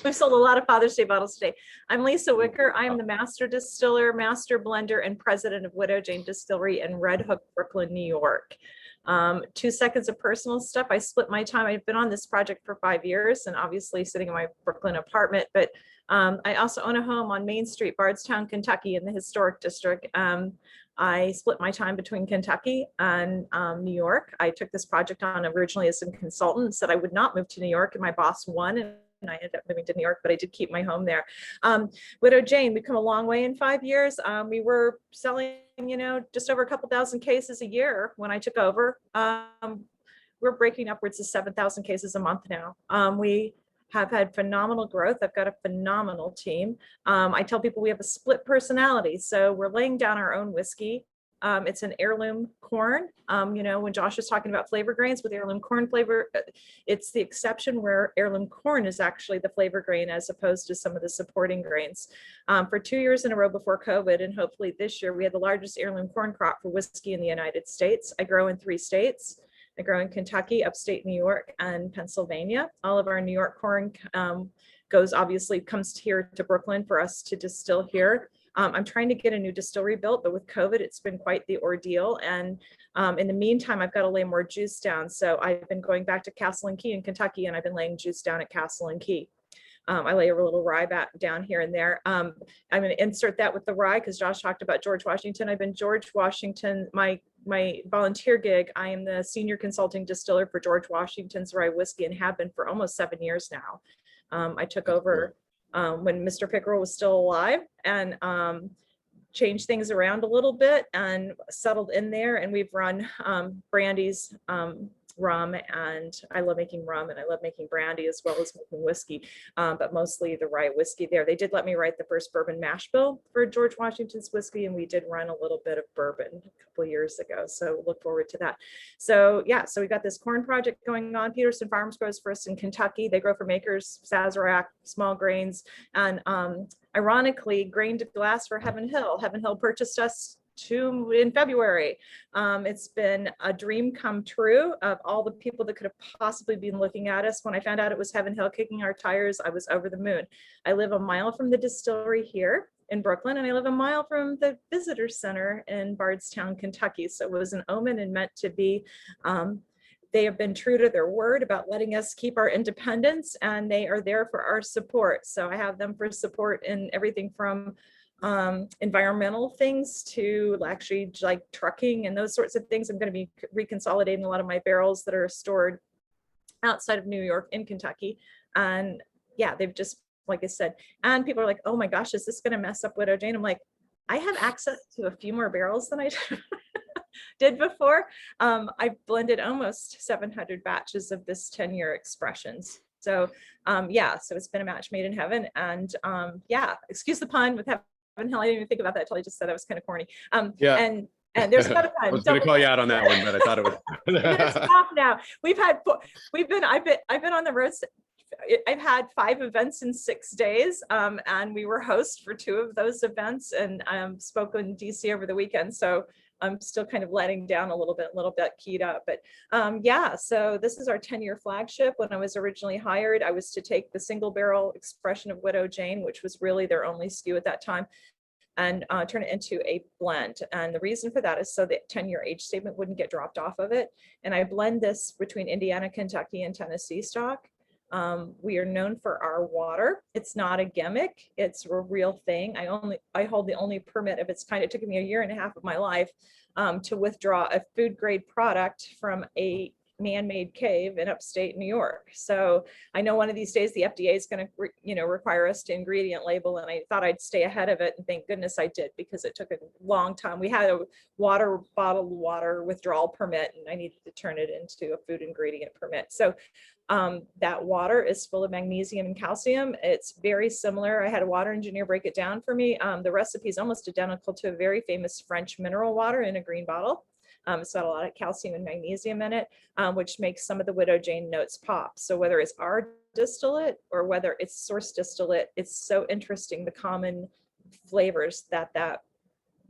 We've sold a lot of Father's Day bottles today. I'm Lisa Wicker. I'm the master distiller, master blender, and president of Widow Jane Distillery in Red Hook, Brooklyn, New York. 2 seconds of personal stuff. I split my time. I've been on this project for 5 years and obviously sitting in my Brooklyn apartment, but I also own a home on Main Street, Bardstown, Kentucky in the historic district. I split my time between Kentucky and New York. I took this project on originally as a consultant, said I would not move to New York, and my boss won, and I ended up moving to New York, but I did keep my home there. Widow Jane, we've come a long way in 5 years. We were selling, just over a couple thousand cases a year when I took over. We're breaking upwards of 7,000 cases a month now. We have had phenomenal growth. I've got a phenomenal team. I tell people we have a split personality. So we're laying down our own whiskey. It's an heirloom corn. When Josh was talking about flavor grains with heirloom corn flavor, it's the exception where heirloom corn is actually the flavor grain as opposed to some of the supporting grains. For 2 years in a row before COVID, and hopefully this year, we had the largest heirloom corn crop for whiskey in the United States. I grow in 3 states. I grow in Kentucky, upstate New York, and Pennsylvania. All of our New York corn comes here to Brooklyn for us to distill here. I'm trying to get a new distillery built, but with COVID, it's been quite the ordeal. And in the meantime, I've got to lay more juice down. So I've been going back to Castle and Key in Kentucky, and I've been laying juice down at Castle and Key. I lay a little rye back down here and there. I'm going to insert that with the rye because Josh talked about George Washington. I've been George Washington, my volunteer gig. I am the senior consulting distiller for George Washington's rye whiskey and have been for almost 7 years now. I took over when Mr. Pickerel was still alive and changed things around a little bit and settled in there. And we've run brandies, rum, and I love making rum and I love making brandy as well as making whiskey, but mostly the rye whiskey there. They did let me write the first bourbon mash bill for George Washington's whiskey, and we did run a little bit of bourbon a couple of years ago. So look forward to that. So yeah, so we got this corn project going on. Peterson Farms grows for us in Kentucky. They grow for makers, Sazerac, small grains, and ironically, grain to glass for Heaven Hill. Heaven Hill purchased us in February. It's been a dream come true of all the people that could have possibly been looking at us. When I found out it was Heaven Hill kicking our tires, I was over the moon. I live a mile from the distillery here in Brooklyn, and I live a mile from the visitor center in Bardstown, Kentucky. So it was an omen and meant to be. They have been true to their word about letting us keep our independence, and they are there for our support. So I have them for support in everything from environmental things to actually like trucking and those sorts of things. I'm going to be reconsolidating a lot of my barrels that are stored outside of New York in Kentucky. And yeah, they've just, like I said, and people are like, oh my gosh, is this going to mess up Widow Jane? I'm like, I have access to a few more barrels than I did before. I've blended almost 700 batches of this 10-year expressions. So yeah, so it's been a match made in heaven. And yeah, excuse the pun with Heaven Hill. I didn't even think about that until I just said that was kind of corny. Yeah. And there's another I time. was going to call you out on that one, but I thought it was. Stop now. I've been on the road. I've had 5 events in 6 days, and we were hosts for 2 of those events, and spoke in DC over the weekend. So I'm still kind of letting down a little bit keyed up, but yeah, so this is our 10-year flagship. When I was originally hired, I was to take the single barrel expression of Widow Jane, which was really their only SKU at that time, and turn it into a blend. And the reason for that is so that 10-year age statement wouldn't get dropped off of it. And I blend this between Indiana, Kentucky, and Tennessee stock. We are known for our water. It's not a gimmick. It's a real thing. I hold the only permit of its kind. It took me 1.5 years of my life to withdraw a food grade product from a man-made cave in upstate New York. So I know one of these days the FDA is going to, require us to ingredient label, and I thought I'd stay ahead of it, and thank goodness I did, because it took a long time. We had a bottled water withdrawal permit, and I needed to turn it into a food ingredient permit. So that water is full of magnesium and calcium. It's very similar. I had a water engineer break it down for me. The recipe is almost identical to a very famous French mineral water in a green bottle. It's got a lot of calcium and magnesium in it, which makes some of the Widow Jane notes pop. So whether it's our distillate or whether it's source distillate, it's so interesting the common flavors that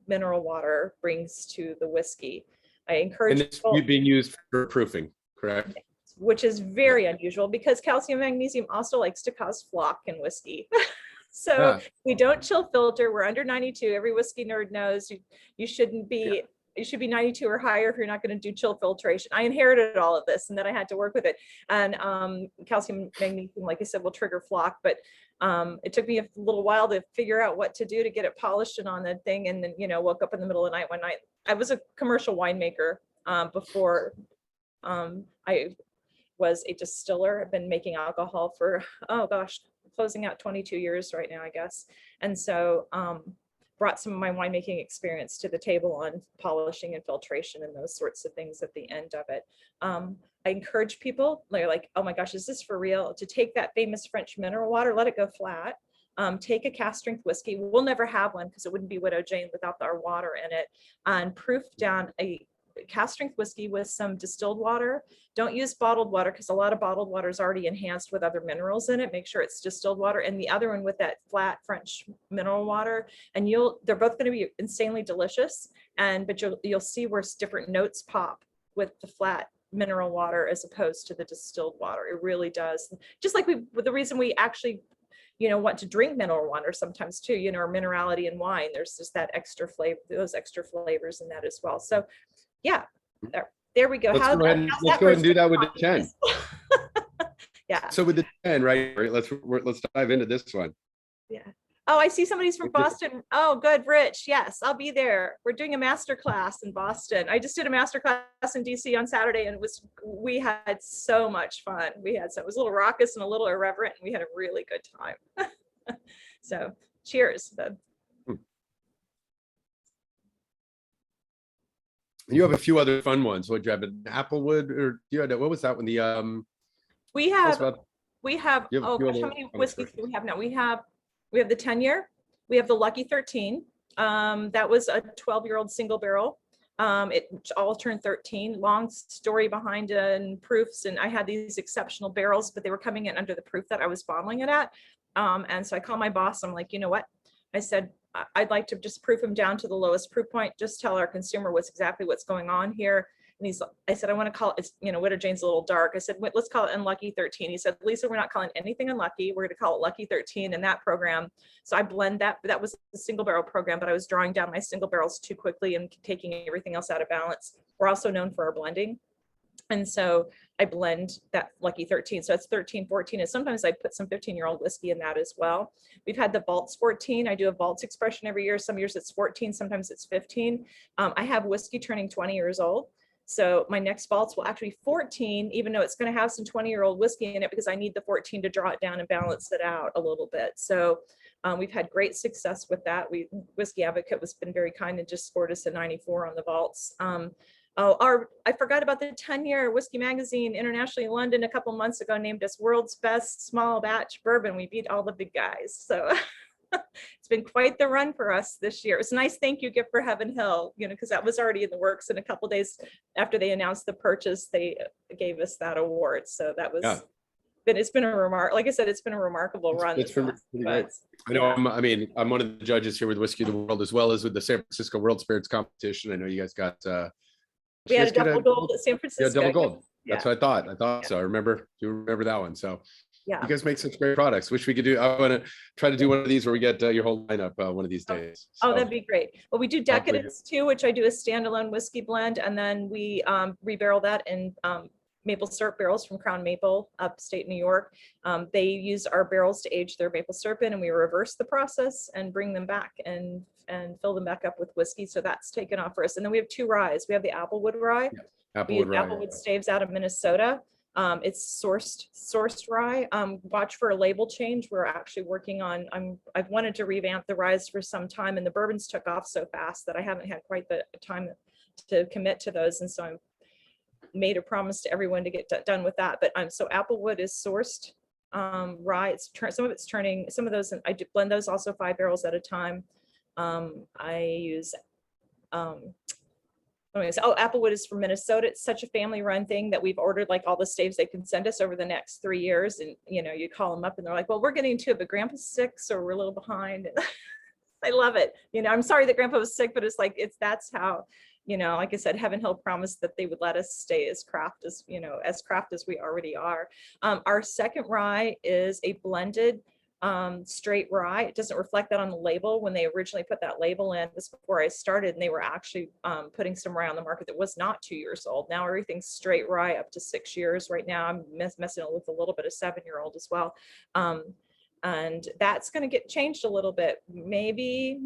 mineral water brings to the whiskey. I encourage. And it's being used for proofing, correct? Which is very unusual because calcium and magnesium also likes to cause flock in whiskey. So we don't chill filter. We're under 92. Every whiskey nerd knows you shouldn't be. It should be 92 or higher if you're not going to do chill filtration. I inherited all of this, and then I had to work with it. And calcium, magnesium, like I said, will trigger flock. But it took me a little while to figure out what to do to get it polished and on the thing. And then, woke up in the middle of the night one night. I was a commercial winemaker before I was a distiller. I've been making alcohol for, closing out 22 years right now, I guess. And so brought some of my winemaking experience to the table on polishing and filtration and those sorts of things at the end of it. I encourage people, they're like, oh my gosh, is this for real? To take that famous French mineral water, let it go flat. Take a cast strength whiskey. We'll never have one because it wouldn't be Widow Jane without our water in it. And proof down a cast strength whiskey with some distilled water. Don't use bottled water because a lot of bottled water is already enhanced with other minerals in it. Make sure it's distilled water, and the other one with that flat French mineral water. And they're both going to be insanely delicious. But you'll see where different notes pop with the flat mineral water as opposed to the distilled water. It really does. Just like the reason we actually want to drink mineral water sometimes too, or minerality in wine. There's just that extra flavor, those extra flavors in that as well. So yeah, there we go. Let's go ahead and do that with the 10. Yeah. So with the 10, right? Let's dive into this one. Yeah. Oh, I see somebody's from Boston. Oh, good, Rich. Yes, I'll be there. We're doing a master class in Boston. I just did a master class in DC on Saturday, and we had so much fun. It was a little raucous and a little irreverent, and we had a really good time. So cheers. You have a few other fun ones. Would you have an Applewood, or what was that one? We have how other many whiskeys do we have now? We have the 10-year, we have the Lucky 13. That was a 12-year-old single barrel. It all turned 13. Long story behind it and proofs. And I had these exceptional barrels, but they were coming in under the proof that I was bottling it at. And so I called my boss. I'm like, you know what? I said, I'd like to just proof them down to the lowest proof point. Just tell our consumer what's going on here. And I said, I want to call it, Widow Jane's a little dark. I said, let's call it Unlucky 13. He said, Lisa, we're not calling anything unlucky. We're going to call it Lucky 13 in that program. So I blend that. That was a single barrel program, but I was drawing down my single barrels too quickly and taking everything else out of balance. We're also known for our blending. And so I blend that Lucky 13. So it's 13, 14. And sometimes I put some 15-year-old whiskey in that as well. We've had the Vaults 14. I do a Vaults expression every year. Some years it's 14, sometimes it's 15. I have whiskey turning 20 years old. So my next vaults will actually be 14, even though it's going to have some 20-year-old whiskey in it, because I need the 14 to draw it down and balance it out a little bit. So we've had great success with that. Whiskey Advocate has been very kind and just scored us a 94 on the vaults. I forgot about the 10-year Whiskey Magazine internationally in London a couple months ago named us world's best small batch bourbon. We beat all the big guys. So it's been quite the run for us this year. It was a nice thank you gift for Heaven Hill, because that was already in the works. And a couple days after they announced the purchase, they gave us that award. So that was, it's been like I said, it's been a remarkable run. It's been pretty great. I know. I'm one of the judges here with Whiskey of the World, as well as with the San Francisco World Spirits Competition. I know you guys got. We had a double gold at San Francisco. Yeah, double gold. That's what I thought. So I remember that one. So. Yeah. You guys make such great products. Wish we could do. I want to try to do one of these where we get your whole lineup one of these days. So, that'd be great. Well, we do Decadence too, which I do a standalone whiskey blend, and then we rebarrel that in maple syrup barrels from Crown Maple, upstate New York. They use our barrels to age their maple syrup in, and we reverse the process and bring them back and fill them back up with whiskey. So that's taken off for us. And then we have 2 ryes. We have the Applewood rye. Yeah, Applewood staves out of Minnesota. It's sourced rye. Watch for a label change. We're actually working on, I've wanted to revamp the ryes for some time, and the bourbons took off so fast that I haven't had quite the time to commit to those. And so I've made a promise to everyone to get done with that. But so Applewood is sourced rye. Some of it's turning, some of those, I do blend those also 5 barrels at a time. I use, Applewood is from Minnesota. It's such a family run thing that we've ordered like all the staves they can send us over the next 3 years. And, you call them up and they're like, well, we're getting to it, but Grandpa's sick, so we're a little behind. I love it. I'm sorry that Grandpa was sick, but that's how, like I said, Heaven Hill promised that they would let us stay as craft as we already are. Our second rye is a blended straight rye. It doesn't reflect that on the label. When they originally put that label in, this before I started, and they were actually putting some rye on the market that was not 2 years old. Now everything's straight rye up to 6 years. Right now I'm messing with a little bit of 7-year-old as well. And that's going to get changed a little bit. Maybe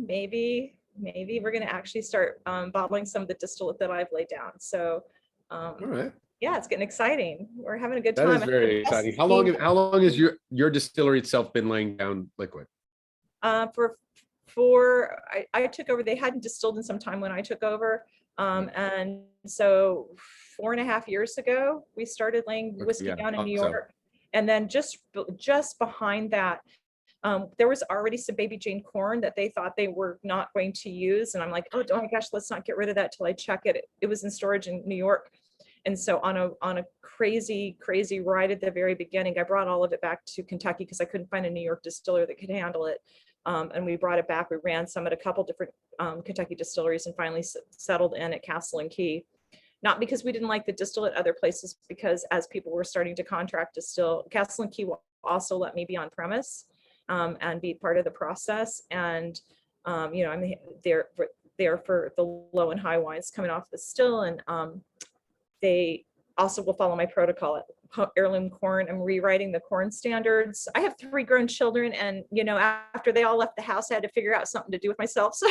we're going to actually start bottling some of the distillate that I've laid down. So all right. Yeah, it's getting exciting. We're having a good time. That is very exciting. How long has your distillery itself been laying down liquid? For I took over, they hadn't distilled in some time when I took over. And so 4.5 years ago, we started laying whiskey yeah, down in New so- York. And then just behind that, there was already some baby Jane corn that they thought they were not going to use. And I'm like, oh my gosh, let's not get rid of that till I check it. It was in storage in New York. And so on a crazy ride at the very beginning, I brought all of it back to Kentucky because I couldn't find a New York distiller that could handle it. And we brought it back. We ran some at a couple different Kentucky distilleries and finally settled in at Castle and Key. Not because we didn't like the distillate other places, because as people were starting to contract distill, Castle and Key will also let me be on premise and be part of the process. And you know, I'm there for the low and high wines coming off the still, and they also will follow my protocol at Heirloom Corn. I'm rewriting the corn standards. I have 3 grown children, and you know, after they all left the house, I had to figure out something to do with myself. So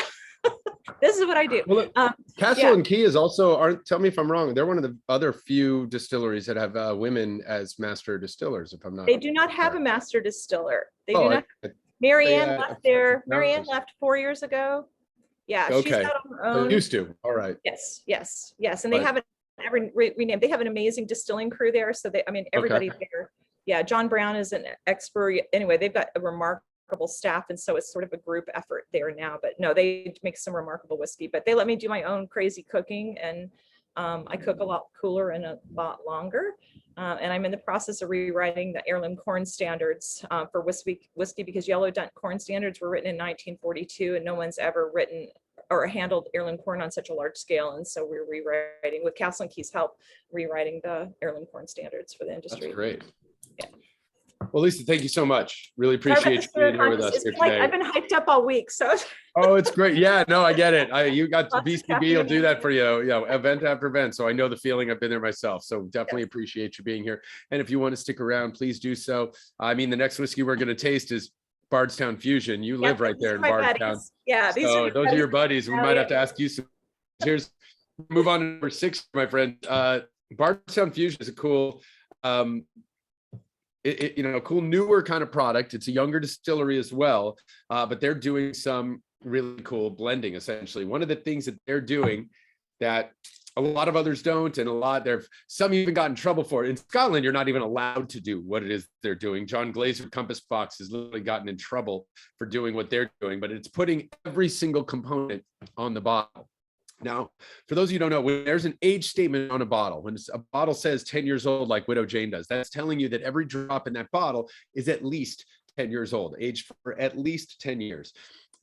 this is what I do. Well, look, Castle and Key is also, tell me if I'm wrong, they're one of the other few distilleries that have women as master distillers, if I'm not. They do not have a master distiller. They do Oh, not. Marianne yeah, left there. no, Marianne it's- left 4 years ago. Yeah, she's Okay. out on her They own. used to, all right. Yes. And they But- haven't ever renamed. They have an amazing distilling crew there. So they, I mean, everybody there. Yeah, John Brown is an expert. Anyway, they've got a remarkable staff, and so it's sort of a group effort there now. But no, they make some remarkable whiskey. But they let me do my own crazy cooking, and I cook a lot cooler and a lot longer. And I'm in the process of rewriting the heirloom corn standards for whiskey because yellow dent corn standards were written in 1942, and no one's ever written or handled heirloom corn on such a large scale. And so we're rewriting, with Castle and Key's help, rewriting the heirloom corn standards for the industry. That's great. Yeah. Well, Lisa, thank you so much. Really Sorry about appreciate you the being here time. with us It's here like today. I've been hyped up all week, so. Oh, it's great. Yeah, no, I get it. You got Lots of BCB will do that caffeine. for you, event after event. So I know the feeling. I've been there myself. So definitely appreciate you being here. And if you want to stick around, please do so. I mean, the next whiskey we're going to taste is Bardstown Fusion. You live right these there are in my Bardstown. buddies. Yeah, these So are those are your buddies. We Oh, might have yeah. to ask you some. Here's move on to number 6, my friend. Bardstown Fusion is a cool, cool newer kind of product. It's a younger distillery as well, but they're doing some really cool blending. Essentially, one of the things that they're doing that a lot of others don't, and some even got in trouble for it. In Scotland, you're not even allowed to do what it is they're doing. John Glaser Compass Box has literally gotten in trouble for doing what they're doing, but it's putting every single component on the bottle. Now, for those of you who don't know, when there's an age statement on a bottle, when a bottle says 10 years old, like Widow Jane does, that's telling you that every drop in that bottle is at least 10 years old, aged for at least 10 years.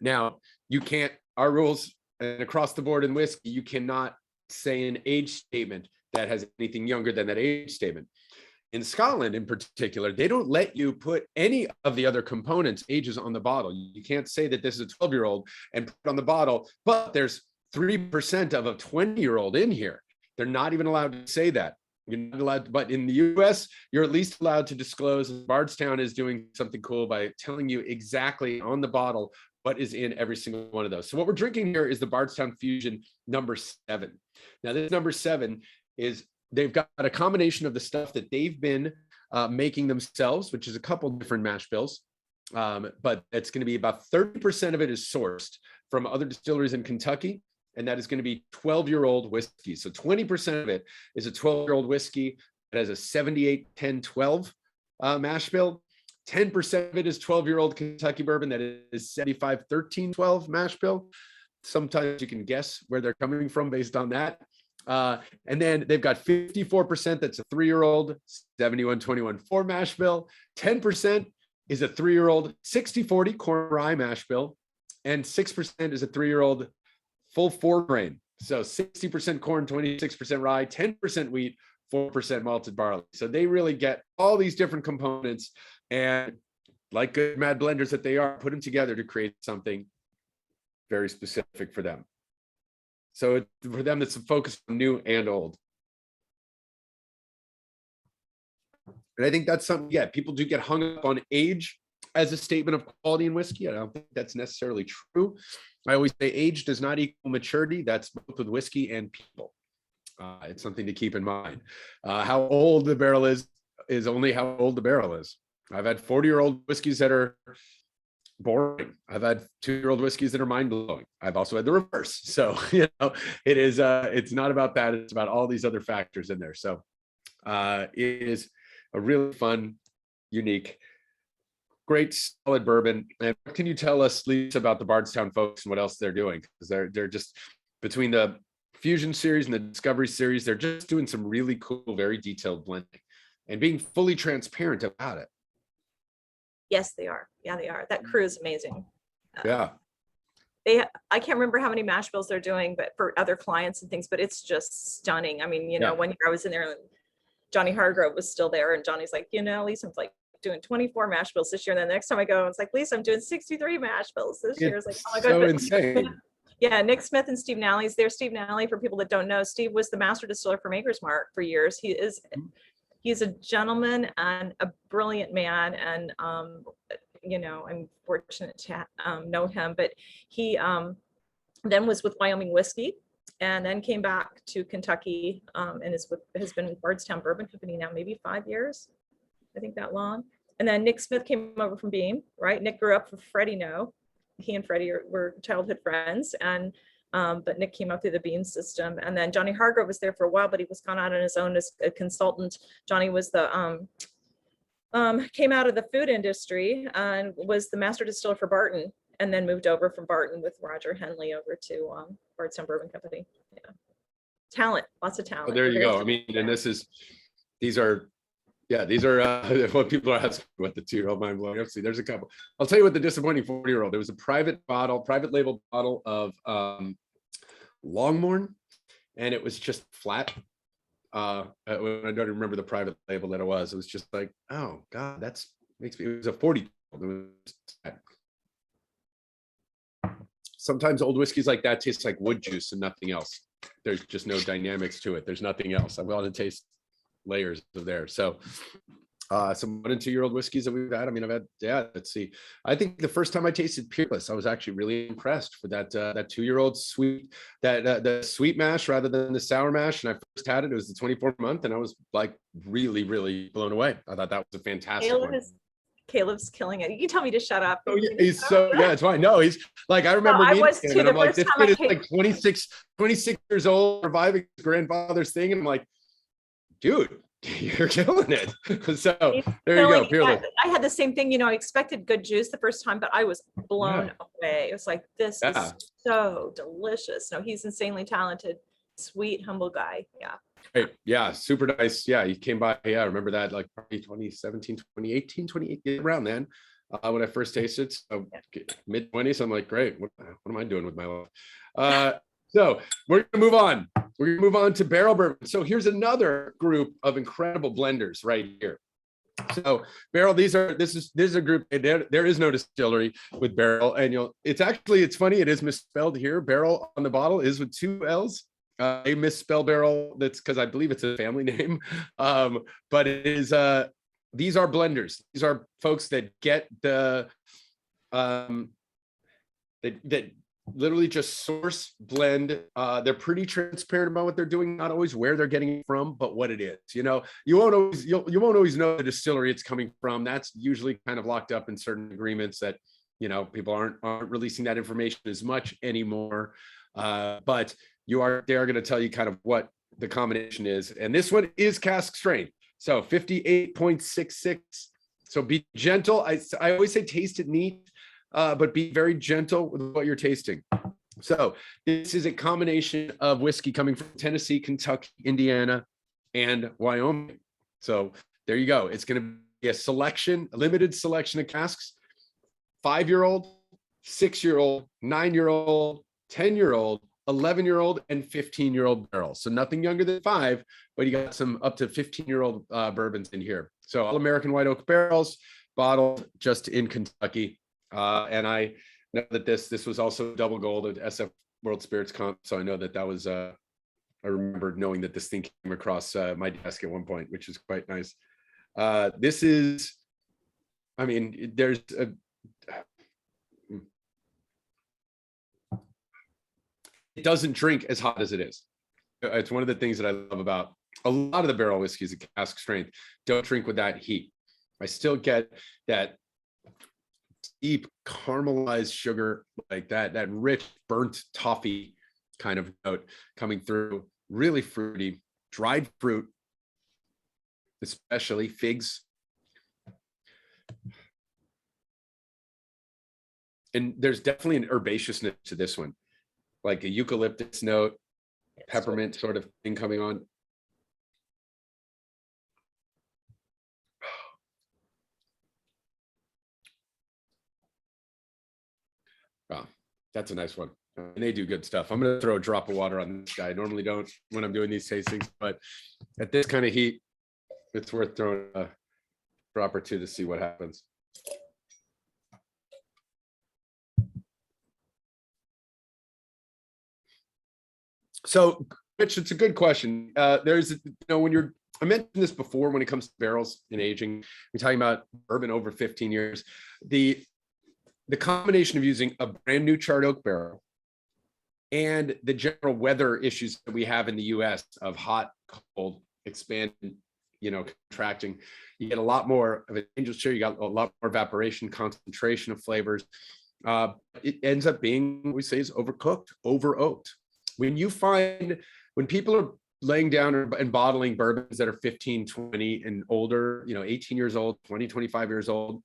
Now, you can't, our rules, and across the board in whiskey, you cannot say an age statement that has anything younger than that age statement. In Scotland, in particular, they don't let you put any of the other components, ages on the bottle. You can't say that this is a 12-year-old and put it on the bottle, but there's 3% of a 20-year-old in here. They're not even allowed to say that. You're not allowed, but in the US, you're at least allowed to disclose. Bardstown is doing something cool by telling you exactly on the bottle what is in every single one of those. So what we're drinking here is the Bardstown Fusion number 7. Now this number 7 is, they've got a combination of the stuff that they've been making themselves, which is a couple different mash bills, but it's going to be about 30% of it is sourced from other distilleries in Kentucky, and that is going to be 12-year-old whiskey. So 20% of it is a 12-year-old whiskey that has a 78, 10, 12 mash bill. 10% of it is 12-year-old Kentucky bourbon that is 75, 13, 12 mash bill. Sometimes you can guess where they're coming from based on that. And then they've got 54% that's a 3-year-old 71, 21, 4 mash bill. 10% is a 3-year-old 60-40 corn rye mash bill. And 6% is a 3-year-old full 4 grain. So 60% corn, 26% rye, 10% wheat, 4% malted barley. So they really get all these different components, and like good mad blenders that they are, put them together to create something very specific for them. So for them, it's a focus on new and old. And I think that's something, yeah, people do get hung up on age as a statement of quality in whiskey. I don't think that's necessarily true. I always say age does not equal maturity. That's both with whiskey and people. It's something to keep in mind. How old the barrel is only how old the barrel is. I've had 40-year-old whiskeys that are boring. I've had 2-year-old whiskeys that are mind blowing. I've also had the reverse. So, it's not about that. It's about all these other factors in there. So it is a really fun, unique, great solid bourbon. And what can you tell us, Lisa, about the Bardstown folks and what else they're doing? Because they're just between the Fusion series and the Discovery series, they're just doing some really cool, very detailed blending and being fully transparent about it. Yes, they are. Yeah, they are. That crew is amazing. Yeah. I can't remember how many mash bills they're doing, but for other clients and things, but it's just stunning. I mean, Yeah. one year I was in there and Johnny Hargrove was still there, and Johnny's like, Lisa, I'm like doing 24 mash bills this year. And then the next time I go, it's like, Lisa, I'm doing 63 mash bills this year. It's like, oh my God. So But insane. yeah, Nick Smith and Steve Nally's there. Steve Nally, for people that don't know, Steve was the master distiller for Maker's Mark for years. He's a gentleman and a brilliant man. And, I'm fortunate to know him, but he then was with Wyoming Whiskey and then came back to Kentucky and has been with Bardstown Bourbon Company now maybe 5 years, I think that long. And then Nick Smith came over from Beam, right? Nick grew up with Freddie No. He and Freddie were childhood friends, and but Nick came up through the Beam system. And then Johnny Hargrove was there for a while, but he was gone out on his own as a consultant. Johnny was came out of the food industry and was the master distiller for Barton, and then moved over from Barton with Roger Henley over to Bardstown Bourbon Company. Yeah, talent, lots of talent. Oh, there you go. I mean, and these are what people are asking, what the 2-year-old mind blowing. Let's see, there's a couple. I'll tell you what the disappointing 40-year-old. There was a private label bottle of Longmorn, and it was just flat. I don't even remember the private label that it was. It was just like, oh God, it was a 40. Sometimes old whiskeys like that taste like wood juice and nothing else. There's just no dynamics to it. There's nothing else. I'm going to taste layers of there. So some 1 and 2-year-old whiskeys that we've had. I mean, let's see. I think the first time I tasted Peerless, I was actually really impressed with that 2-year-old sweet, the sweet mash rather than the sour mash. And I first had it was the 24-month, and I was like really, really blown away. I thought that was a fantastic one. Caleb's killing it. You can tell me to shut up. Oh, yeah, it's fine. No, he's like, I remember I was him, too. and I'm like, this kid is I like 26 years old, surviving his grandfather's thing. And I'm like, dude, you're killing it. So there you go. Peerless. I had the same thing. I expected good juice the first time, but I was blown away. It was like, this is so delicious. No, he's insanely talented, sweet, humble guy. Yeah. Great. Yeah. Super nice. Yeah. He came by. Yeah. I remember that like 2017, 2018, around then when I first tasted. So mid-20s, I'm like, great. What am I doing with my life? So we're gonna move on. We're gonna move on to barrel bourbon. So here's another group of incredible blenders right here. So barrel, this is a group. There is no distillery with barrel, and it's funny. It is misspelled here. Barrel on the bottle is with 2 L's. They misspell barrel. That's because I believe it's a family name. But it is. These are blenders. These are folks that get the that literally just source, blend. They're pretty transparent about what they're doing, not always where they're getting it from, but what it is. You won't always know the distillery it's coming from. That's usually kind of locked up in certain agreements that people aren't releasing that information as much anymore. But they are going to tell you kind of what the combination is. And this one is cask strength. So 58.66. So be gentle. I always say taste it neat, but be very gentle with what you're tasting. So this is a combination of whiskey coming from Tennessee, Kentucky, Indiana, and Wyoming. So there you go. It's going to be a limited selection of casks, 5-year-old, 6-year-old, 9-year-old, 10-year-old, 11-year-old, and 15-year-old barrels. So nothing younger than 5, but you got some up to 15-year-old bourbons in here. So all American white oak barrels, bottled just in Kentucky. And I know that this was also double gold at SF World Spirits Comp. So I know that was, I remember knowing that this thing came across my desk at one point, which is quite nice. This is, I mean, there's a, it doesn't drink as hot as it is. It's one of the things that I love about a lot of the barrel whiskeys at cask strength. Don't drink with that heat. I still get that deep caramelized sugar, like that rich burnt toffee kind of note coming through, really fruity, dried fruit, especially figs. And there's definitely an herbaceousness to this one, like a eucalyptus note, peppermint sort of thing coming on. Wow, that's a nice one. And they do good stuff. I'm going to throw a drop of water on this guy. I normally don't when I'm doing these tastings, but at this kind of heat, it's worth throwing a drop or two to see what happens. So, Rich, it's a good question. There's, when I mentioned this before when it comes to barrels and aging, we're talking about bourbon over 15 years. The combination of using a brand new charred oak barrel and the general weather issues that we have in the US of hot, cold, expanding, contracting, you get a lot more of an angel share. You got a lot more evaporation, concentration of flavors. It ends up being what we say is overcooked, over oaked. When people are laying down and bottling bourbons that are 15, 20 and older, 18 years old, 20, 25 years old,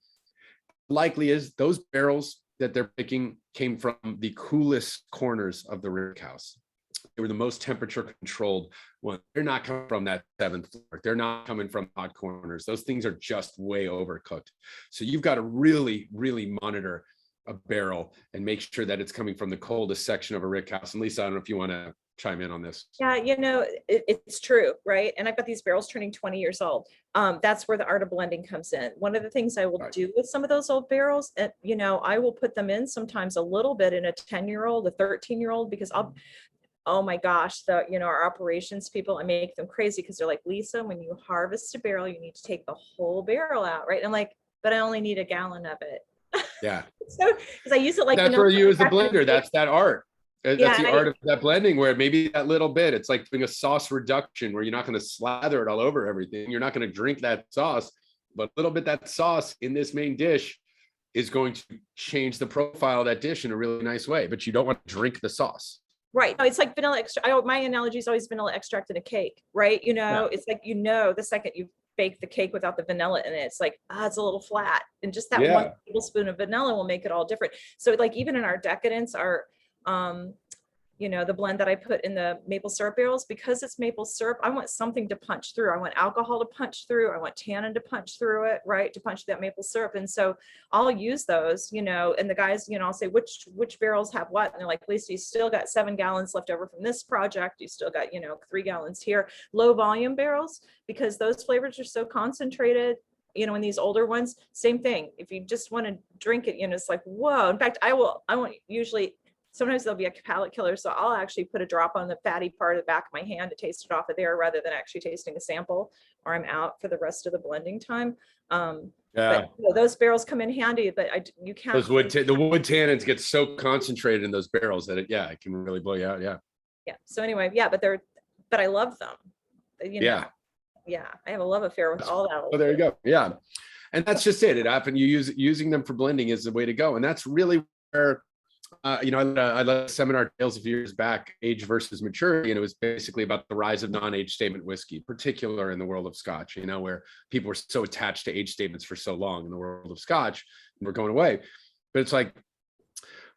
likely is those barrels that they're picking came from the coolest corners of the rick house. They were the most temperature controlled one. They're not coming from that 7th floor. They're not coming from hot corners. Those things are just way overcooked. So you've got to really, really monitor a barrel and make sure that it's coming from the coldest section of a rick house. And Lisa, I don't know if you want to chime in on this. Yeah, it's true, right? And I've got these barrels turning 20 years old. That's where the art of blending comes in. One of the things I will do with some of those old barrels, I will put them in sometimes a little bit in a 10-year-old, a 13-year-old, because oh my gosh, our operations people, I make them crazy because they're like, Lisa, when you harvest a barrel, you need to take the whole barrel out, right? And I'm like, but I only need a gallon of it. Yeah. So, because I use it like, that's where you use the blender. That's that art. That's the art of that blending, where maybe that little bit, it's like doing a sauce reduction where you're not going to slather it all over everything. You're not going to drink that sauce, but a little bit that sauce in this main dish is going to change the profile of that dish in a really nice way, but you don't want to drink the sauce. Right. No, it's like vanilla extract. My analogy is always vanilla extract in a cake, right? It's like, the second you bake the cake without the vanilla in it, it's like, it's a little flat. And just that 1 tablespoon of vanilla will make it all different. So like even in our decadence, the blend that I put in the maple syrup barrels, because it's maple syrup, I want something to punch through. I want alcohol to punch through. I want tannin to punch through it, right? To punch that maple syrup. And so I'll use those, and the guys, I'll say, which barrels have what? And they're like, Lisa, you still got 7 gallons left over from this project. You still got, 3 gallons here. Low volume barrels, because those flavors are so concentrated. In these older ones, same thing. If you just want to drink it, it's like, whoa. In fact, I won't usually. Sometimes there'll be a palate killer. So I'll actually put a drop on the fatty part of the back of my hand to taste it off of there rather than actually tasting a sample, or I'm out for the rest of the blending time. But those barrels come in handy, but you can't. The wood tannins get so concentrated in those barrels that it can really blow you out. Yeah. Yeah. So anyway, but I love them. Yeah. I have a love affair with all that. Oh, there you go. Yeah. And that's just it. It often using them for blending is the way to go. And that's really where, I led a seminar Tales of years back, Age versus Maturity, and it was basically about the rise of non-age statement whiskey, particular in the world of Scotch, where people were so attached to age statements for so long in the world of Scotch, and we're going away. But it's like,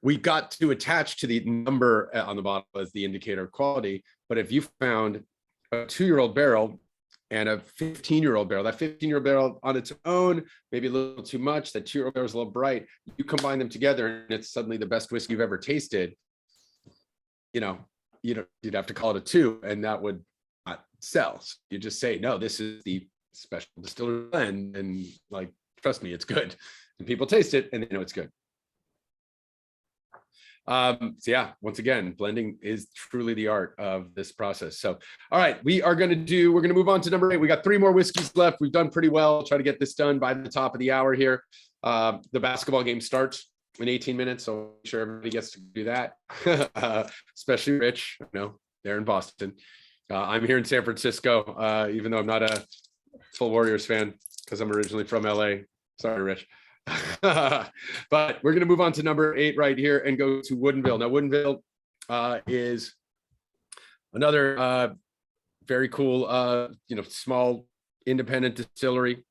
we got to attach to the number on the bottle as the indicator of quality. But if you found a 2-year-old barrel and a 15-year-old barrel, that 15-year-old barrel on its own, maybe a little too much, that 2-year-old barrel is a little bright, you combine them together and it's suddenly the best whiskey you've ever tasted. You'd have to call it a 2, and that would not sell. So you just say, no, this is the special distiller blend, and like, trust me, it's good. And people taste it and they know it's good. Once again, blending is truly the art of this process. So, all right, we're going to move on to number 8. We got 3 more whiskeys left. We've done pretty well. I'll try to get this done by the top of the hour here. The basketball game starts in 18 minutes. So I'm sure everybody gets to do that. Especially Rich, they're in Boston. I'm here in San Francisco, even though I'm not a full Warriors fan because I'm originally from LA. Sorry, Rich. But we're going to move on to number 8 right here and go to Woodinville. Now, Woodinville is another very cool, small independent distillery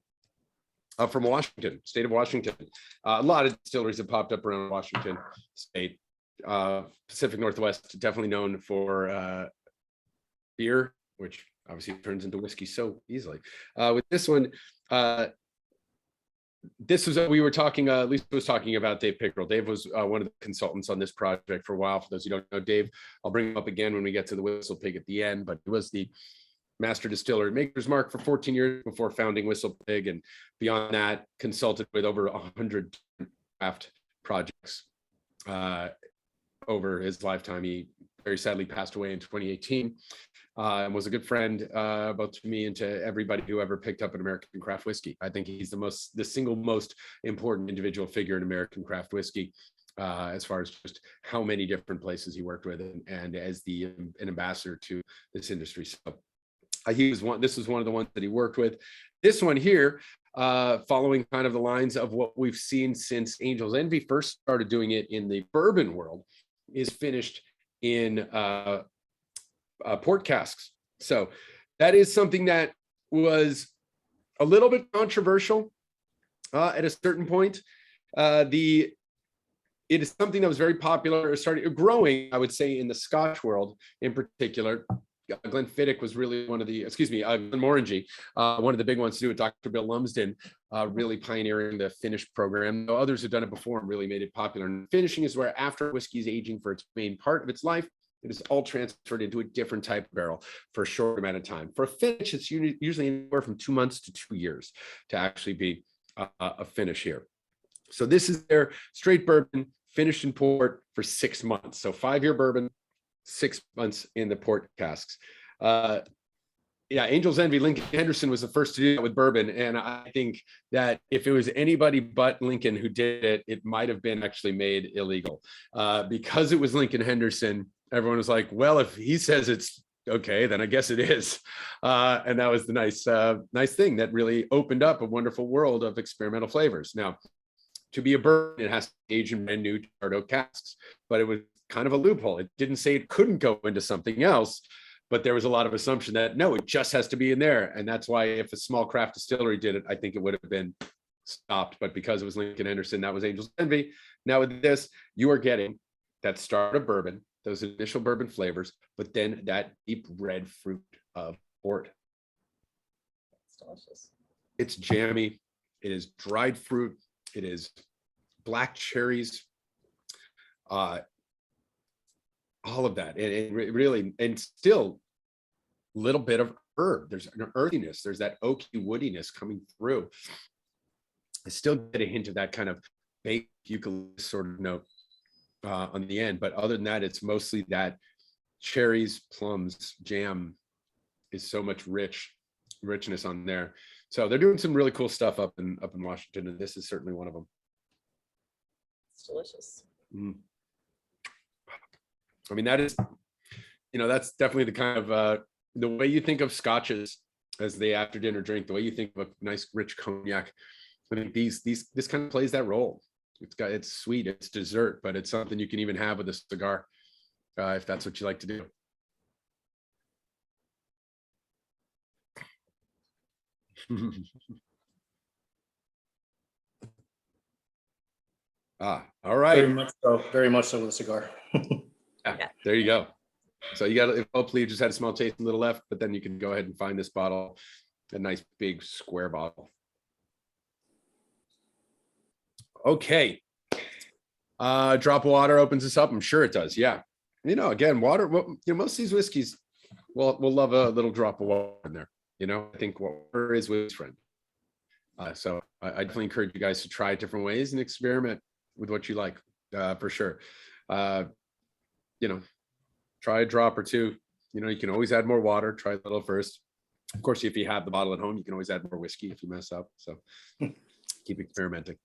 from Washington, state of Washington. A lot of distilleries have popped up around Washington state. Pacific Northwest, definitely known for beer, which obviously turns into whiskey so easily. With this one, this was we were talking. Lisa was talking about Dave Pickerel. Dave was one of the consultants on this project for a while. For those who don't know Dave, I'll bring him up again when we get to the Whistle Pig at the end. But he was the master distiller at Maker's Mark for 14 years before founding Whistle Pig, and beyond that, consulted with over 100 craft projects over his lifetime. He very sadly passed away in 2018. And was a good friend both to me and to everybody who ever picked up an American craft whiskey. I think he's the single most important individual figure in American craft whiskey, as far as just how many different places he worked with, and as an ambassador to this industry. So this was one of the ones that he worked with. This one here, following kind of the lines of what we've seen since Angel's Envy first started doing it in the bourbon world, is finished in port casks. So that is something that was a little bit controversial at a certain point. It is something that was very popular, started growing, I would say, in the Scotch world in particular. Glenfiddich was really Glenmorangie, one of the big ones to do it. Dr. Bill Lumsden really pioneering the finish program. Though others have done it before and really made it popular. And finishing is where, after whiskey is aging for its main part of its life, it is all transferred into a different type of barrel for a short amount of time. For a finish, it's usually anywhere from 2 months to 2 years to actually be a finish here. So this is their straight bourbon finished in port for 6 months. So 5-year bourbon, 6 months in the port casks. Angel's Envy, Lincoln Henderson was the first to do that with bourbon. And I think that if it was anybody but Lincoln who did it, it might have been actually made illegal. Because it was Lincoln Henderson, everyone was like, well, if he says it's okay, then I guess it is. And that was the nice thing that really opened up a wonderful world of experimental flavors. Now, to be a bourbon, it has to age in brand new charred oak casks, but it was kind of a loophole. It didn't say it couldn't go into something else, but there was a lot of assumption that no, it just has to be in there. And that's why if a small craft distillery did it, I think it would have been stopped. But because it was Lincoln Henderson, that was Angel's Envy. Now with this, you are getting that start of bourbon, those initial bourbon flavors, but then that deep red fruit of port. It's delicious. It's jammy. It is dried fruit. It is black cherries. All of that, and really, and still a little bit of herb. There's an earthiness. There's that oaky woodiness coming through. I still get a hint of that kind of baked eucalyptus sort of note on the end, but other than that, it's mostly that cherries, plums, jam is so much richness on there. So they're doing some really cool stuff up in Washington, and this is certainly one of them. It's delicious. Mm. I mean, that is, that's definitely the kind of the way you think of scotches as the after dinner drink, the way you think of a nice rich cognac. I think this kind of plays that role. It's sweet, it's dessert, but it's something you can even have with a cigar if that's what you like to do. All right. Very much so with a cigar. Yeah, there you go. So you got, hopefully you just had a small taste, a little left, but then you can go ahead and find this bottle, a nice big square bottle. Okay. Drop of water opens this up. I'm sure it does. Yeah. Again, water, most of these whiskeys will love a little drop of water in there. I think water is whiskey's friend. So I definitely encourage you guys to try different ways and experiment with what you like, for sure. Try a drop or two. You can always add more water. Try a little first. Of course, if you have the bottle at home, you can always add more whiskey if you mess up. So keep experimenting.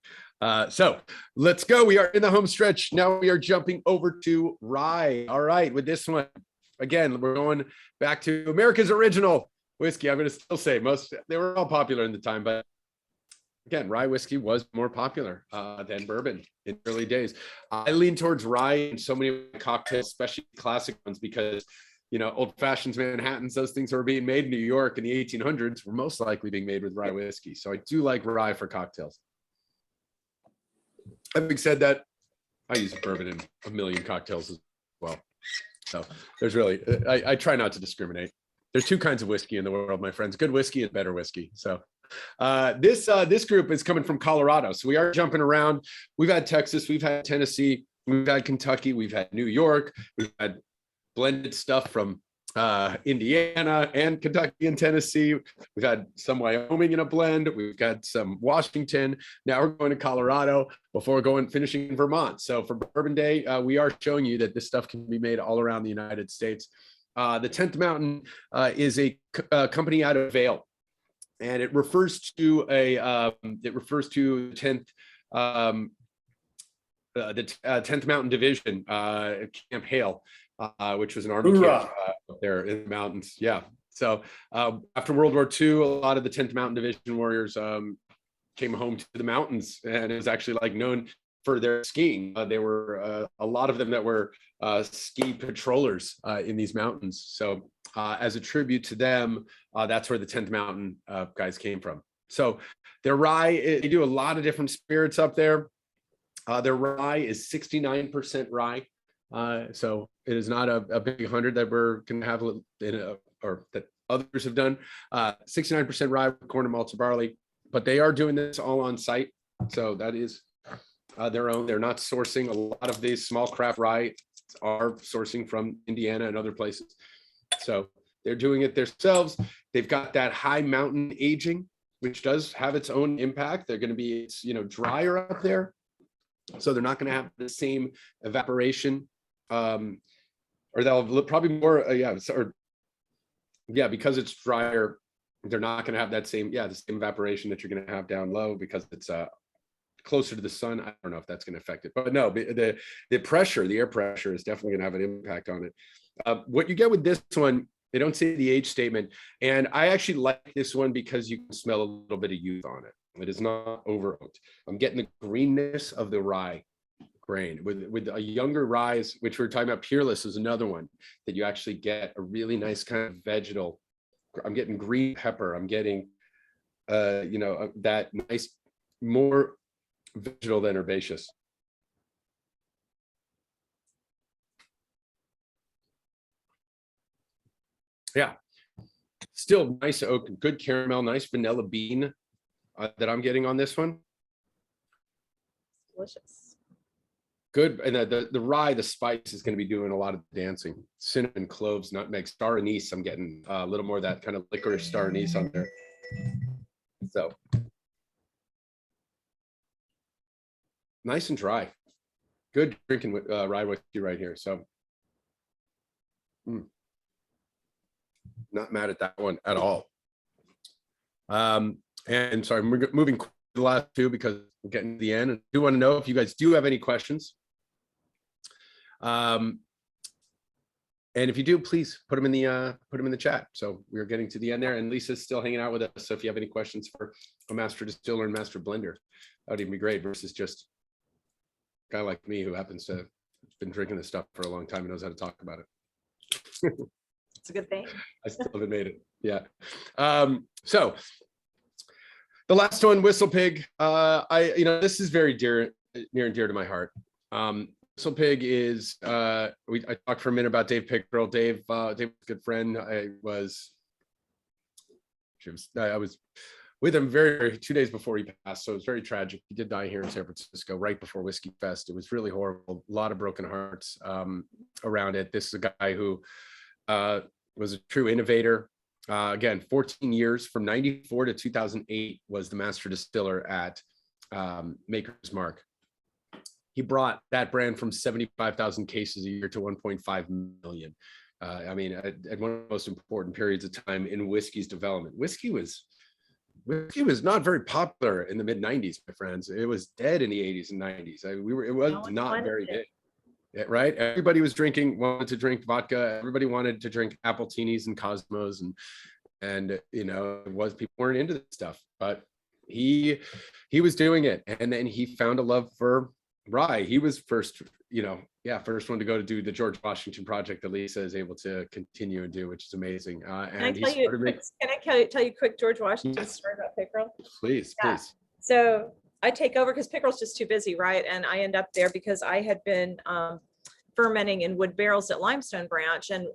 So let's go. We are in the home stretch. Now we are jumping over to rye. All right, with this one, again, we're going back to America's original whiskey. I'm going to still say they were all popular in the time, but again, rye whiskey was more popular than bourbon in early days. I lean towards rye in so many cocktails, especially classic ones, because old fashions, Manhattans, those things that were being made in New York in the 1800s were most likely being made with rye whiskey. So I do like rye for cocktails. Having said that, I use bourbon in a million cocktails as well. So there's really, I try not to discriminate. There's two kinds of whiskey in the world, my friends, good whiskey and better whiskey. So this group is coming from Colorado. So we are jumping around. We've had Texas, we've had Tennessee, we've had Kentucky, we've had New York, we've had blended stuff from Indiana and Kentucky and Tennessee. We've had some Wyoming in a blend. We've got some Washington. Now we're going to Colorado before finishing in Vermont. So for Bourbon Day, we are showing you that this stuff can be made all around the United States. The 10th Mountain is a company out of Vail, and it refers to the 10th the 10th Mountain Division, Camp Hale, which was an army camp up there in the mountains. Yeah. So after World War II, a lot of the 10th Mountain Division warriors came home to the mountains, and it was actually like known for their skiing. There were a lot of them that were ski patrollers in these mountains. So as a tribute to them, that's where the 10th Mountain guys came from. So their rye, they do a lot of different spirits up there. Their rye is 69% rye. So it is not a big 100 that we're going to have or that others have done. 69% rye with corn and malted barley, but they are doing this all on site. So that is their own. They're not sourcing. A lot of these small craft rye are sourcing from Indiana and other places. So they're doing it themselves. They've got that high mountain aging, which does have its own impact. They're going to be, drier up there. So they're not going to have the same evaporation, or they'll probably more, because it's drier, they're not going to have that same, the same evaporation that you're going to have down low because it's closer to the sun. I don't know if that's going to affect it, but no, the pressure, the air pressure is definitely going to have an impact on it. What you get with this one, they don't say the age statement, and I actually like this one because you can smell a little bit of youth on it. It is not over oaked. I'm getting the greenness of the rye grain with a younger rye, which we're talking about. Peerless is another one that you actually get a really nice kind of vegetal. I'm getting green pepper. I'm getting, that nice, more vegetal than herbaceous. Yeah, still nice oak, good caramel, nice vanilla bean. That I'm getting on this one. Delicious. Good. And the rye, the spice is going to be doing a lot of dancing. Cinnamon, cloves, nutmeg, star anise. I'm getting a little more of that kind of licorice star anise on there. So nice and dry. Good drinking with rye whiskey right here. So not mad at that one at all. And sorry, we're moving to the last two because we're getting to the end. And I do want to know if you guys do have any questions. And if you do, please put them in the chat. So we're getting to the end there, and Lisa's still hanging out with us. So if you have any questions for a master distiller and master blender, that would even be great. Versus just a guy like me who happens to have been drinking this stuff for a long time and knows how to talk about it. It's a good thing. I still haven't made it. Yeah. So the last one, Whistle Pig. This is very near and dear to my heart. Whistle Pig is, I talked for a minute about Dave Pickerel. Dave was a good friend. I was with him 2 days before he passed. So it was very tragic. He did die here in San Francisco right before Whiskey Fest. It was really horrible. A lot of broken hearts around it. This is a guy who was a true innovator. Again, 14 years from 94 to 2008 was the master distiller at Maker's Mark. He brought that brand from 75,000 cases a year to 1.5 million. At one of the most important periods of time in whiskey's development. Whiskey was not very popular in the mid 90s, my friends. It was dead in the 80s and 90s. It was not very big. Yeah, right. Everybody wanted to drink vodka. Everybody wanted to drink Appletinis and Cosmos, and people weren't into this stuff. But he was doing it, and then he found a love for rye. He was first, first one to go to do the George Washington project that Lisa is able to continue and do, which is amazing. And he started making. Can I tell you a quick George Washington story about pickerel? Please, Yeah. please. So I take over because pickerel's just too busy, right? And I end up there because I had been fermenting in wood barrels at Limestone Branch and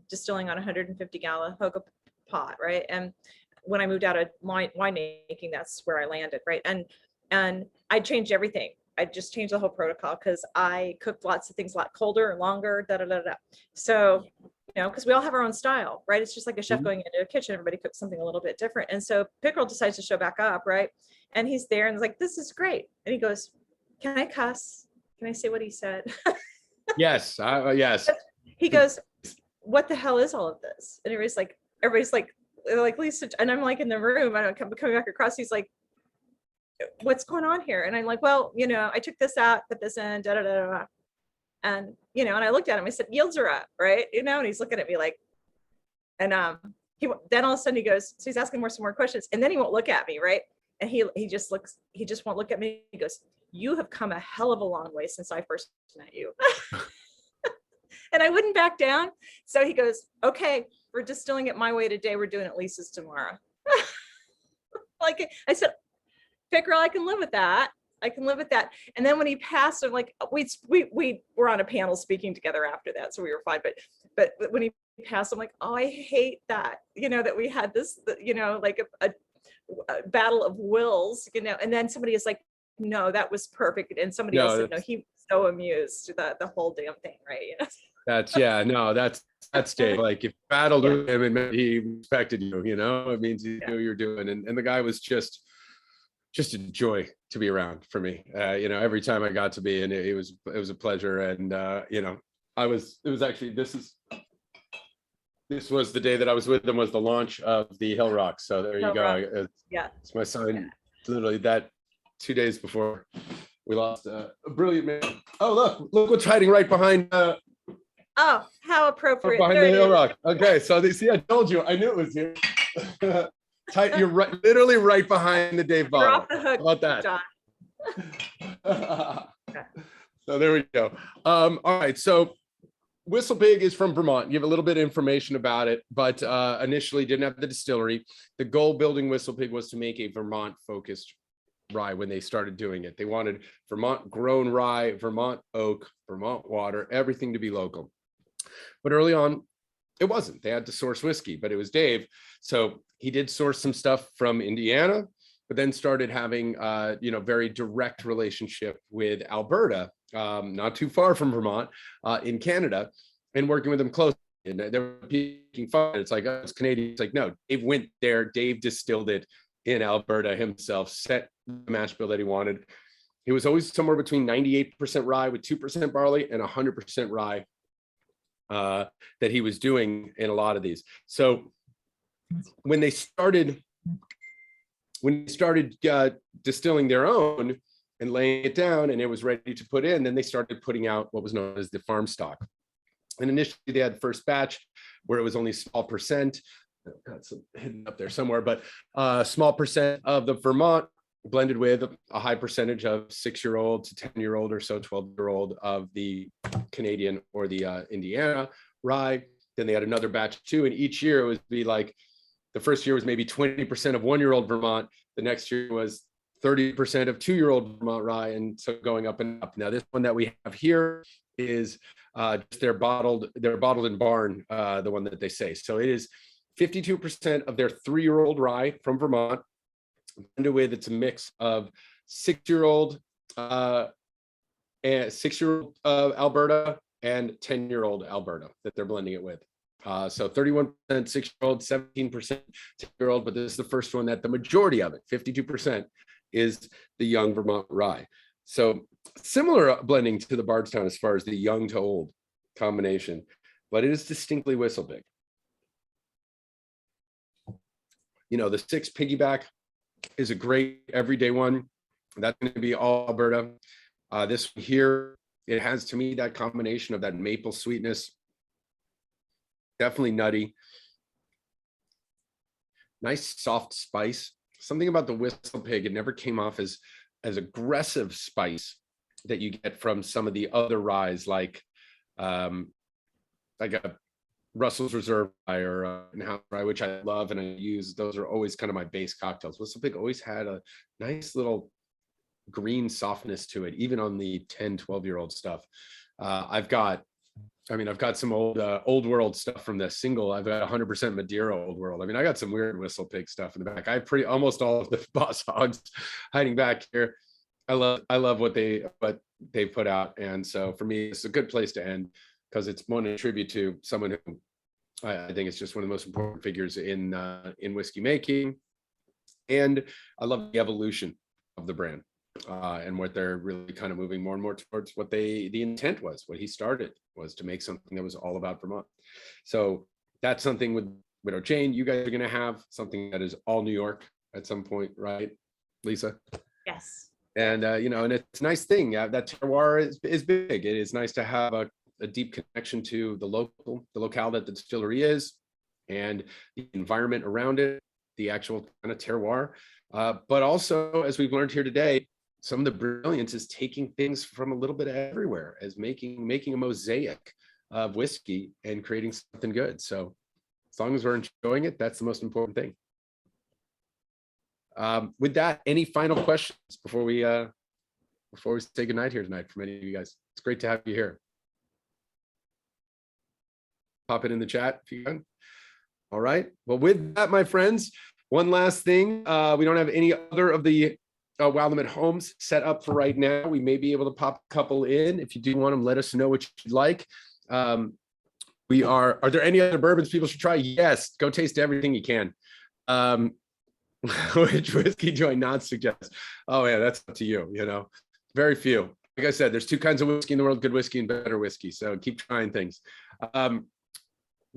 distilling on 150-gallon hookah pot, right? And when I moved out of winemaking, that's where I landed, right? And I changed everything. I just changed the whole protocol because I cooked lots of things a lot colder and longer, So, because we all have our own style, right? It's just like a chef going into a kitchen, everybody cooks something a little bit different. And so Pickerel decides to show back up, right? And he's there and he's like, this is great. And he goes, can I cuss? Can I say what he said? Yes, yes. He goes, what the hell is all of this? And everybody's like Lisa, and I'm like in the room, I'm coming back across, he's like, what's going on here? And I'm like, well, I took this out, put this in, da da da da. And and I looked at him, I said, yields are up, right? And he's looking at me like, and then all of a sudden he goes, so he's asking some more questions, and then he won't look at me, right? And he just won't look at me. He goes, you have come a hell of a long way since I first met you. And I wouldn't back down. So he goes, okay, we're distilling it my way today. We're doing it Lisa's tomorrow. Like I said, Pickerel, I can live with that. I can live with that. And then when he passed, I'm like, we were on a panel speaking together after that, so we were fine. But when he passed, I'm like, oh, I hate that, that we had this, like a battle of wills, and then somebody is like, no, that was perfect. And somebody else said, no, he was so amused, the whole damn thing, right? That's Dave. Like, if you battled with him and he respected you, it means you knew what you're doing. And the guy was just a joy to be around for me. Every time I got to be, and it was a pleasure. And this was the day that I was with them, was the launch of the Hill Rock. So there you go. It's my son, literally that 2 days before we lost a brilliant man. Oh, look what's hiding right behind. Oh, how appropriate. Behind the Hill Rock. Okay, so see, I told you, I knew it was here. You're right, literally right behind the Dave bottle. You're off the hook. How about that? So there we go. All right, so Whistle Pig is from Vermont. You have a little bit of information about it, but initially didn't have the distillery. The goal building Whistle Pig was to make a Vermont-focused rye when they started doing it. They wanted Vermont grown rye, Vermont oak, Vermont water, everything to be local. But early on, it wasn't. They had to source whiskey, but it was Dave. So he did source some stuff from Indiana, but then started having, very direct relationship with Alberta, not too far from Vermont, in Canada, and working with them closely. And they were picking fun. It's like, oh, it's Canadian. It's like, no, Dave went there. Dave distilled it in Alberta himself, set the mash bill that he wanted. He was always somewhere between 98% rye with 2% barley and 100% rye that he was doing in a lot of these. So when they started distilling their own and laying it down and it was ready to put in, then they started putting out what was known as the farm stock. And initially they had the first batch where it was only a small percent, got some hidden up there somewhere, but small percent of the Vermont blended with a high percentage of 6-year-old to 10-year-old or so, 12-year-old of the Canadian or the Indiana rye. Then they had another batch too. And each year it would be like, the first year was maybe 20% of 1-year-old Vermont. The next year was 30% of 2-year-old Vermont rye. And so going up and up. Now this one that we have here is just their bottled in barn, the one that they say. So it is 52% of their 3-year-old rye from Vermont, blended with, it's a mix of 6-year-old Alberta and 10-year-old Alberta that they're blending it with. So 31% 6-year-old, 17% 10-year-old, but this is the first one that the majority of it, 52%, is the young Vermont rye. So similar blending to the Bardstown as far as the young to old combination, but it is distinctly Whistle Pig. The 6 piggyback is a great everyday one. That's going to be all Alberta. This one here, it has to me that combination of that maple sweetness, definitely nutty, nice soft spice. something about the Whistle Pig. It never came off as aggressive spice that you get from some of the other ryes, like a Russell's Reserve Rye or in-house rye, which I love and I use. Those are always kind of my base cocktails. Whistle Pig always had a nice little green softness to it, even on the 10, 12-year-old stuff. I've got some old world stuff from the single. I've got 100% Madeira Old World. I mean, I got some weird Whistle Pig stuff in the back. I have almost all of the Boss Hogs hiding back here. I love what they put out. And so for me, it's a good place to end, because it's one a tribute to someone who I think is just one of the most important figures in whiskey making. And I love the evolution of the brand and what they're really kind of moving more and more towards. What the intent was, what he started was to make something that was all about Vermont. So that's something with Widow Jane. You guys are going to have something that is all New York at some point, right, Lisa? Yes. And and it's a nice thing. That terroir is big. It is nice to have a deep connection to the locale that the distillery is, and the environment around it, the actual kind of terroir. But also, as we've learned here today, some of the brilliance is taking things from a little bit everywhere, as making a mosaic of whiskey and creating something good. So as long as we're enjoying it, that's the most important thing. With that, any final questions before we say goodnight here tonight from any of you guys? It's great to have you here. Pop it in the chat if you can. All right. Well, with that, my friends, one last thing. We don't have any other of the Willamette homes set up for right now. We may be able to pop a couple in. If you do want them, let us know what you'd like. Are there any other bourbons people should try? Yes, go taste everything you can. Which whiskey do I not suggest? Oh yeah, that's up to you. Very few. Like I said, there's two kinds of whiskey in the world: good whiskey and better whiskey. So keep trying things.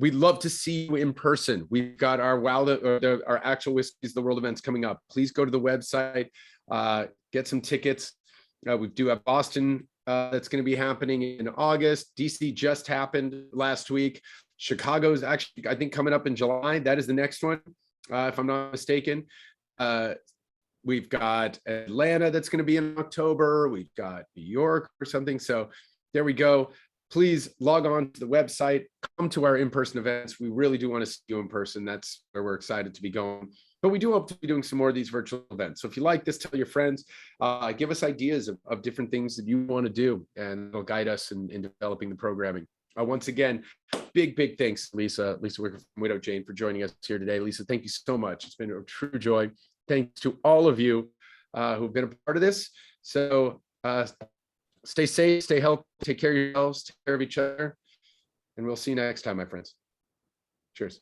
We'd love to see you in person. We've got our our actual Whiskeys of the World events coming up. Please go to the website, get some tickets. We do have Boston that's going to be happening in August. DC just happened last week. Chicago's actually, I think, coming up in July. That is the next one, if I'm not mistaken. We've got Atlanta that's going to be in October. We've got New York or something. So there we go. Please log on to the website, come to our in-person events. We really do want to see you in person. That's where we're excited to be going. But we do hope to be doing some more of these virtual events. So if you like this, tell your friends, give us ideas of different things that you want to do, and it'll guide us in developing the programming. Once again, big thanks, Lisa Wicker from Widow Jane, for joining us here today. Lisa, thank you so much. It's been a true joy. Thanks to all of you who've been a part of this. So stay safe, stay healthy, take care of yourselves, take care of each other, and we'll see you next time, my friends. Cheers.